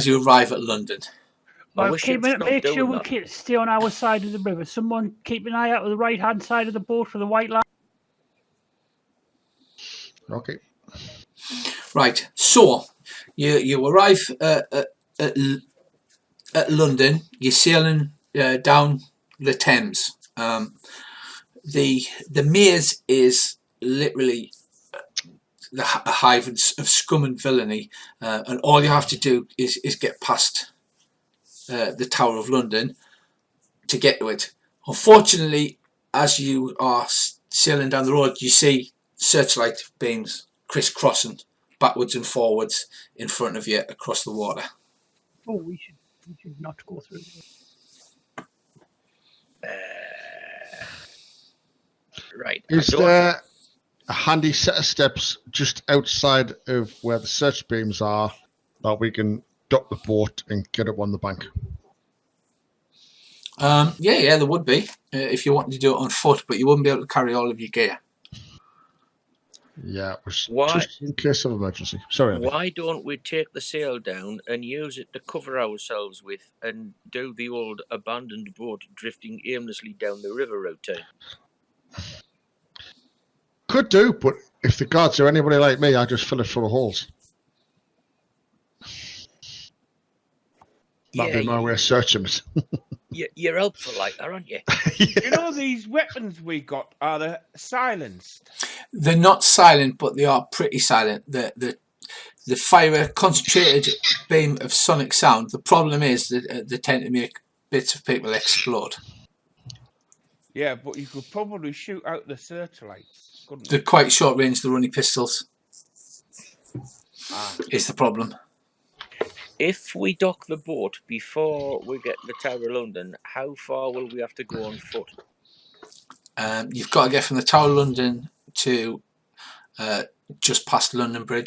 you arrive at London. Make sure we stay on our side of the river. Someone keep an eye out on the right-hand side of the boat for the white line. Okay. Right, so you arrive at London. You're sailing down the Thames. The Mears is literally the hive of scum and villainy, and all you have to do is get past the Tower of London to get to it. Unfortunately, as you are sailing down the road, you see searchlight beams crisscrossing backwards and forwards in front of you across the water. Oh, we should not go through. Right. Is there a handy set of steps just outside of where the search beams are that we can dock the boat and get up on the bank? Yeah, there would be if you wanted to do it on foot, but you wouldn't be able to carry all of your gear. Yeah, it was Why? just in case of emergency. Sorry, Andy. Why don't we take the sail down and use it to cover ourselves with, and do the old abandoned boat drifting aimlessly down the river routine? Could do, but if the guards are anybody like me, I just fill it full of holes. That'd be my way of searching it. You're helpful like that, aren't you? You know, these weapons we got, are they silenced? They're not silent, but they are pretty silent. The fire a concentrated beam of sonic sound. The problem is that they tend to make bits of people explode. Yeah, but you could probably shoot out the searchlights, couldn't They're you? quite short range. They're only pistols. Is the problem. If we dock the boat before we get to the Tower of London, how far will we have to go on foot? You've got to get from the Tower of London to just past London Bridge.